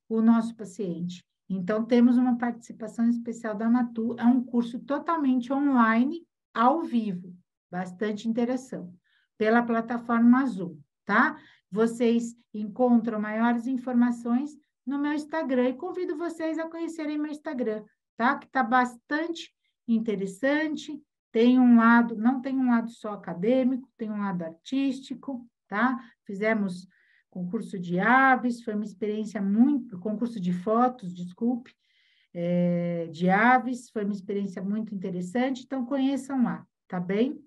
o nosso paciente. Então, temos uma participação especial da Matu, é um curso totalmente online, ao vivo, bastante interação, pela plataforma Zoom, tá? Vocês encontram maiores informações no meu Instagram, e convido vocês a conhecerem meu Instagram, tá? Que está bastante interessante, tem um lado, não tem um lado só acadêmico, tem um lado artístico, tá? Fizemos concurso de aves, foi uma experiência muito, concurso de fotos, desculpe, de aves, foi uma experiência muito interessante, então conheçam lá, tá bem?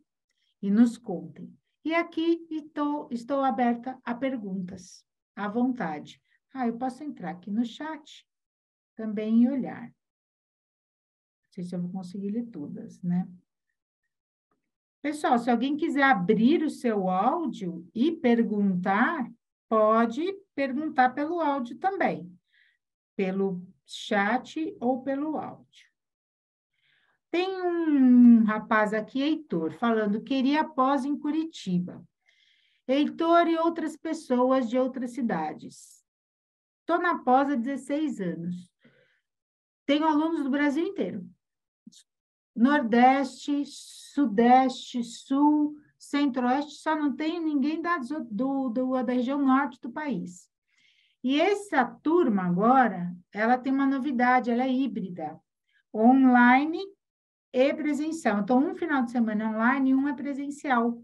E nos contem. E aqui estou aberta a perguntas, à vontade. Eu posso entrar aqui no chat também e olhar. Não sei se eu vou conseguir ler todas, né? Pessoal, se alguém quiser abrir o seu áudio e perguntar, pode perguntar pelo áudio também, pelo chat ou pelo áudio. Tem um rapaz aqui, Heitor, falando, queria pós em Curitiba. Heitor e outras pessoas de outras cidades. Estou na pós há 16 anos. Tenho alunos do Brasil inteiro. Nordeste, Sudeste, Sul, Centro-Oeste, só não tenho ninguém da região norte do país. E essa turma agora, ela tem uma novidade, ela é híbrida, online e presencial. Então, um final de semana é online e um é presencial.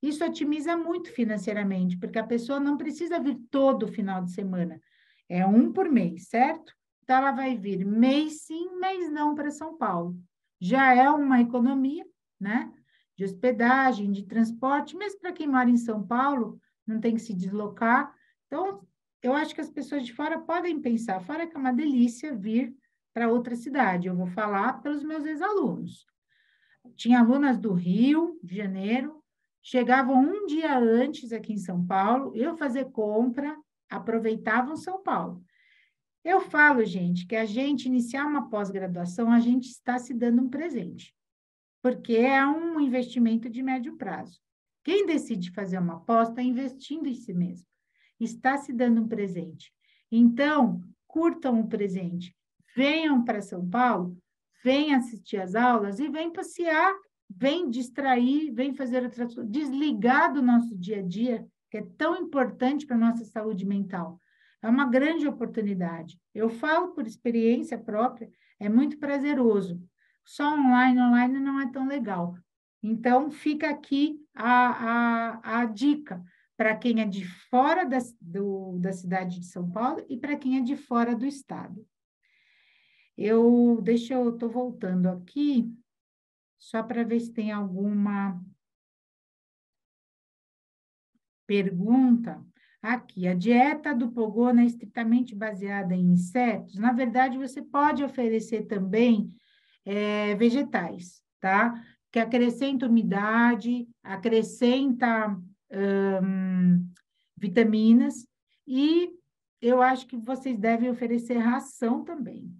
Isso otimiza muito financeiramente, porque a pessoa não precisa vir todo final de semana. É um por mês, certo? Então, ela vai vir mês sim, mês não para São Paulo. Já é uma economia, né? De hospedagem, de transporte, mesmo para quem mora em São Paulo, não tem que se deslocar. Então, eu acho que as pessoas de fora podem pensar, fora que é uma delícia vir para outra cidade. Eu vou falar pelos meus ex-alunos. Tinha alunas do Rio de Janeiro, chegavam um dia antes aqui em São Paulo, eu fazer compra, aproveitavam São Paulo. Eu falo, gente, que a gente iniciar uma pós-graduação, a gente está se dando um presente, porque é um investimento de médio prazo. Quem decide fazer uma pós está investindo em si mesmo, está se dando um presente. Então, curtam o presente, venham para São Paulo, venham assistir às aulas e venham passear, venham distrair, venham fazer outras coisas, desligar do nosso dia a dia, que é tão importante para a nossa saúde mental. É uma grande oportunidade. Eu falo por experiência própria, é muito prazeroso. Só online não é tão legal. Então, fica aqui a dica para quem é de fora da cidade de São Paulo e para quem é de fora do estado. Eu estou voltando aqui, só para ver se tem alguma pergunta. Aqui, a dieta do Pogona é estritamente baseada em insetos? Na verdade, você pode oferecer também vegetais, tá? Que acrescenta umidade, acrescenta vitaminas, e eu acho que vocês devem oferecer ração também.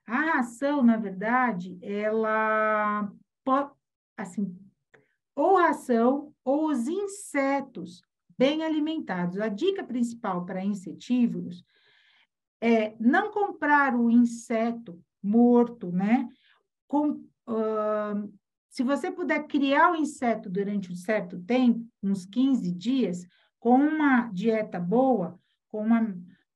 A ração, na verdade, ela pode, assim, ou ração ou os insetos bem alimentados. A dica principal para insetívoros é não comprar o inseto morto, né? Se você puder criar o inseto durante um certo tempo, uns 15 dias, com uma dieta boa, com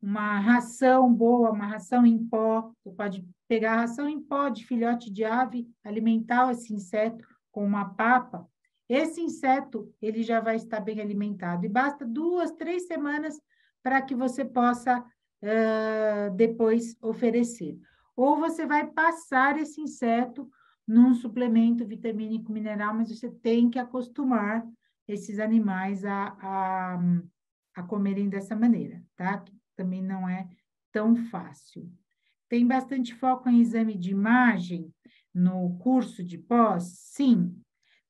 uma ração boa, uma ração em pó, você pode pegar a ração em pó de filhote de ave, alimentar esse inseto com uma papa. Esse inseto, ele já vai estar bem alimentado. E basta 2, 3 semanas para que você possa depois oferecer. Ou você vai passar esse inseto num suplemento vitamínico mineral, mas você tem que acostumar esses animais a comerem dessa maneira, tá? Que também não é tão fácil. Tem bastante foco em exame de imagem no curso de pós? Sim,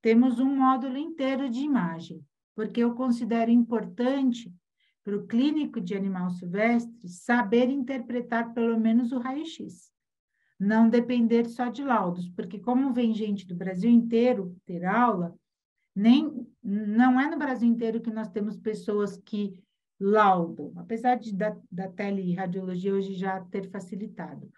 temos um módulo inteiro de imagem, porque eu considero importante para o clínico de animal silvestre saber interpretar pelo menos o raio-x, não depender só de laudos, porque como vem gente do Brasil inteiro ter aula, não é no Brasil inteiro que nós temos pessoas que laudam, apesar da teleradiologia hoje já ter facilitado.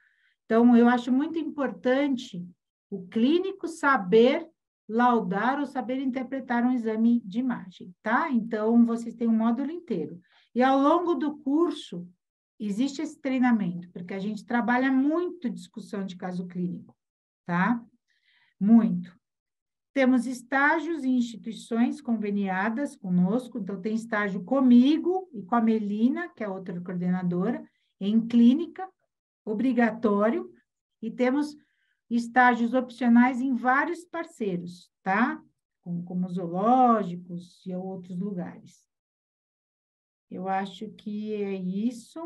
Então, eu acho muito importante o clínico saber laudar ou saber interpretar um exame de imagem, tá? Então, vocês têm um módulo inteiro. E ao longo do curso, existe esse treinamento, porque a gente trabalha muito discussão de caso clínico, tá? Muito. Temos estágios em instituições conveniadas conosco, então tem estágio comigo e com a Melina, que é outra coordenadora, em clínica, obrigatório, e temos estágios opcionais em vários parceiros, tá? Como zoológicos e outros lugares. Eu acho que é isso.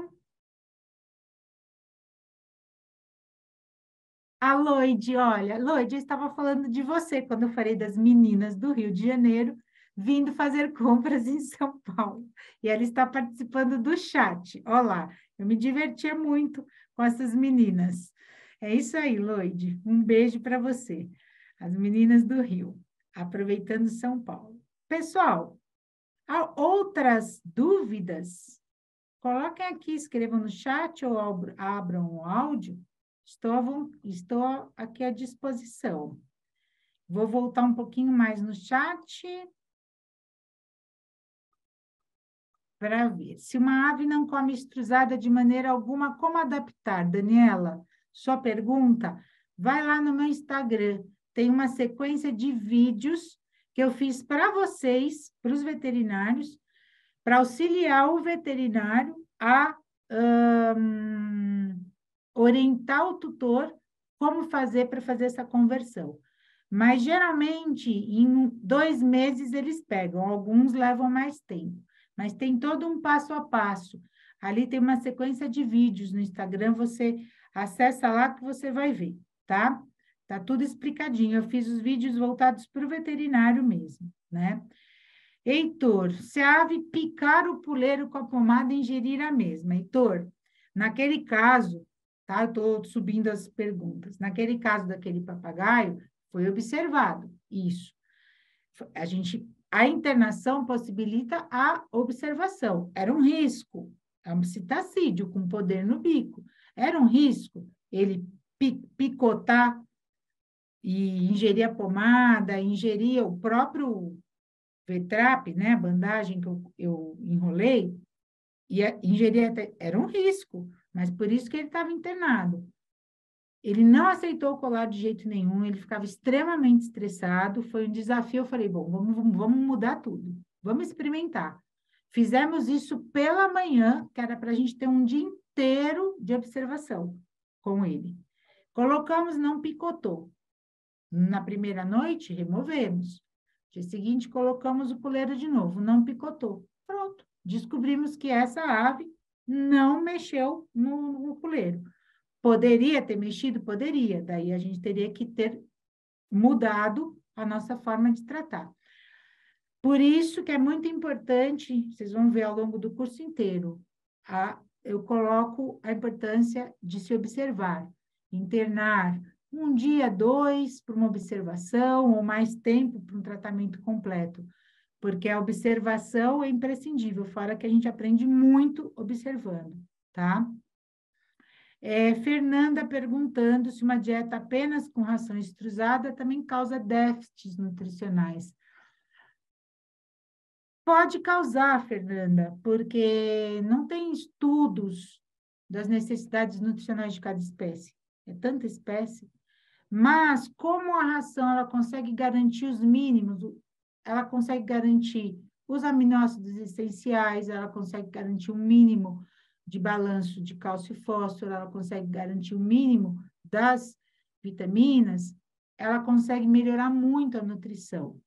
A Loide, olha, Loide, eu estava falando de você quando eu falei das meninas do Rio de Janeiro vindo fazer compras em São Paulo. E ela está participando do chat. Olá, eu me divertia muito com essas meninas. É isso aí, Loide. Um beijo para você. As meninas do Rio, aproveitando São Paulo. Pessoal, há outras dúvidas? Coloquem aqui, escrevam no chat ou abram o áudio. Estou aqui à disposição. Vou voltar um pouquinho mais no chat para ver. Se uma ave não come estruzada de maneira alguma, como adaptar? Daniela, sua pergunta, vai lá no meu Instagram. Tem uma sequência de vídeos que eu fiz para vocês, para os veterinários, para auxiliar o veterinário a orientar o tutor como fazer para fazer essa conversão. Mas, geralmente, em 2 meses eles pegam, alguns levam mais tempo, mas tem todo um passo a passo. Ali tem uma sequência de vídeos no Instagram, você acessa lá que você vai ver, tá? Tá tudo explicadinho. Eu fiz os vídeos voltados para o veterinário mesmo, né? Heitor, se a ave picar o puleiro com a pomada, ingerir a mesma. Heitor, naquele caso, tá? Eu estou subindo as perguntas. Naquele caso daquele papagaio, foi observado isso. A internação possibilita a observação. Era um risco. É um citacídeo com poder no bico. Era um risco ele picotar e ingerir a pomada, ingerir o próprio Vetrap, né, a bandagem que eu enrolei, e ingerir era um risco, mas por isso que ele estava internado. Ele não aceitou o colar de jeito nenhum, ele ficava extremamente estressado, foi um desafio, eu falei, bom, vamos mudar tudo, vamos experimentar. Fizemos isso pela manhã, que era para a gente ter um dia inteiro de observação com ele. Colocamos, não picotou. Na primeira noite, removemos. Dia seguinte, colocamos o puleiro de novo, não picotou. Pronto, descobrimos que essa ave não mexeu no puleiro. Poderia ter mexido? Poderia. Daí a gente teria que ter mudado a nossa forma de tratar. Por isso que é muito importante, vocês vão ver ao longo do curso inteiro, eu coloco a importância de se observar, internar, 1 dia, 2, para uma observação, ou mais tempo para um tratamento completo, porque a observação é imprescindível, fora que a gente aprende muito observando, tá? Fernanda perguntando se uma dieta apenas com ração extrusada também causa déficits nutricionais. Pode causar, Fernanda, porque não tem estudos das necessidades nutricionais de cada espécie, é tanta espécie. Mas, como a ração ela consegue garantir os mínimos, ela consegue garantir os aminoácidos essenciais, ela consegue garantir um mínimo de balanço de cálcio e fósforo, ela consegue garantir o mínimo das vitaminas, ela consegue melhorar muito a nutrição.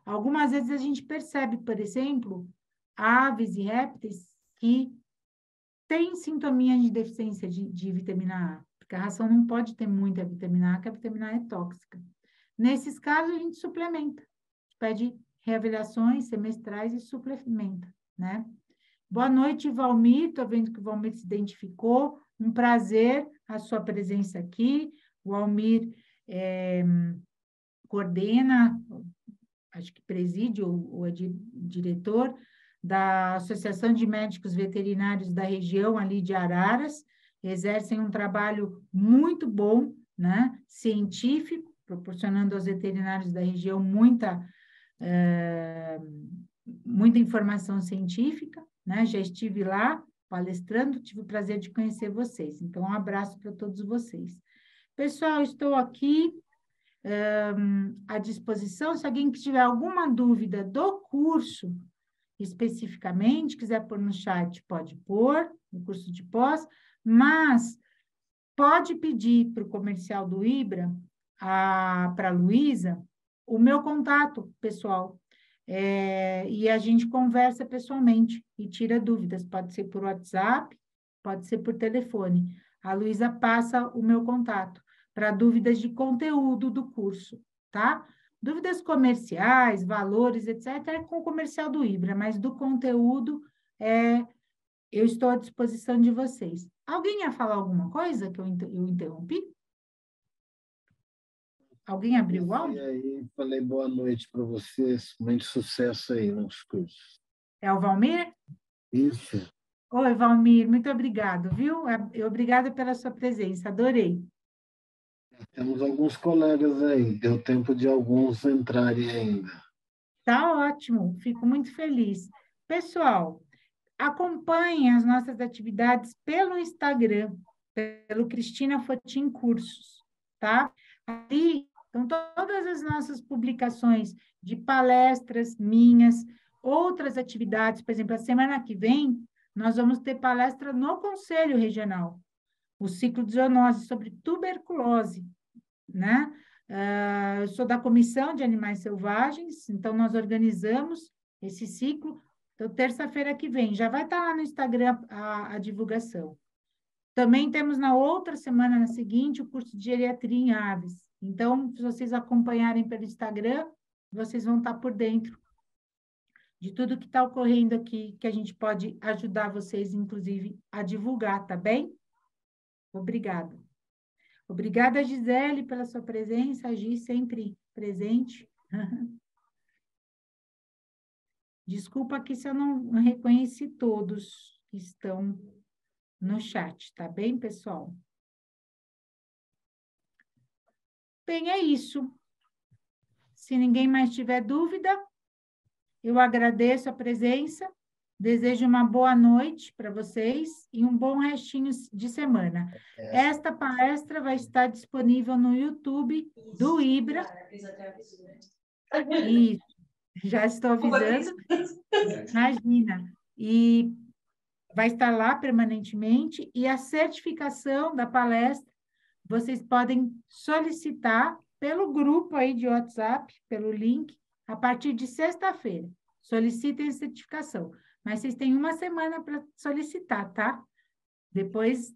Algumas vezes a gente percebe, por exemplo, aves e répteis que têm sintominha de deficiência de vitamina A, porque a ração não pode ter muita vitamina A, porque a vitamina A é tóxica. Nesses casos, a gente suplementa, pede reavaliações semestrais e suplementa, né? Boa noite, Valmir, estou vendo que o Valmir se identificou, um prazer a sua presença aqui, o Valmir coordena, acho que preside ou é diretor da Associação de Médicos Veterinários da região ali de Araras, exercem um trabalho muito bom, né, científico, proporcionando aos veterinários da região muita informação científica, né, já estive lá palestrando, tive o prazer de conhecer vocês, então um abraço para todos vocês. Pessoal, estou aqui à disposição, se alguém tiver alguma dúvida do curso, especificamente, quiser pôr no chat, pode pôr, no curso de pós, mas pode pedir para o comercial do IBRA, para a Luísa, o meu contato pessoal, e a gente conversa pessoalmente e tira dúvidas, pode ser por WhatsApp, pode ser por telefone. A Luísa passa o meu contato para dúvidas de conteúdo do curso, tá? Dúvidas comerciais, valores, etc., é com o comercial do IBRA, mas do conteúdo, eu estou à disposição de vocês. Alguém ia falar alguma coisa que eu interrompi? Alguém abriu o áudio? Aí, falei boa noite para vocês, muito sucesso aí nos cursos. É o Valmir? Isso. Oi, Valmir, muito obrigado, viu? Obrigada pela sua presença, adorei. Temos alguns colegas aí, deu tempo de alguns entrarem ainda. Tá ótimo, fico muito feliz. Pessoal, acompanhem as nossas atividades pelo Instagram, pelo Cristina Fotin Cursos, tá? Ali estão todas as nossas publicações de palestras minhas, outras atividades, por exemplo, a semana que vem, nós vamos ter palestra no Conselho Regional, o ciclo de zoonose sobre tuberculose, né? Eu sou da Comissão de Animais Selvagens, então nós organizamos esse ciclo. Então, terça-feira que vem, já vai estar lá no Instagram a divulgação. Também temos na outra semana, na seguinte, o curso de geriatria em aves. Então, se vocês acompanharem pelo Instagram, vocês vão estar por dentro de tudo que está ocorrendo aqui, que a gente pode ajudar vocês, inclusive, a divulgar, tá bem? Obrigada. Obrigada, Gisele, pela sua presença, a Gi sempre presente. Desculpa aqui se eu não reconheci todos que estão no chat, tá bem, pessoal? Bem, é isso. Se ninguém mais tiver dúvida, eu agradeço a presença, desejo uma boa noite para vocês e um bom restinho de semana. Esta palestra vai estar disponível no YouTube do IBRA. Isso, já estou avisando. Imagina. E vai estar lá permanentemente, e a certificação da palestra vocês podem solicitar pelo grupo aí de WhatsApp, pelo link, a partir de sexta-feira. Solicitem a certificação. Mas vocês têm uma semana para solicitar, tá? Depois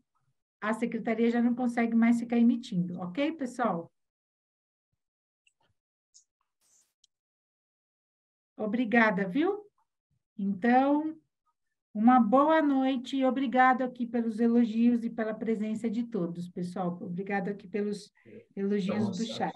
a secretaria já não consegue mais ficar emitindo, ok, pessoal? Obrigada, viu? Então, uma boa noite e obrigado aqui pelos elogios e pela presença de todos, pessoal. Obrigado aqui pelos elogios do chat.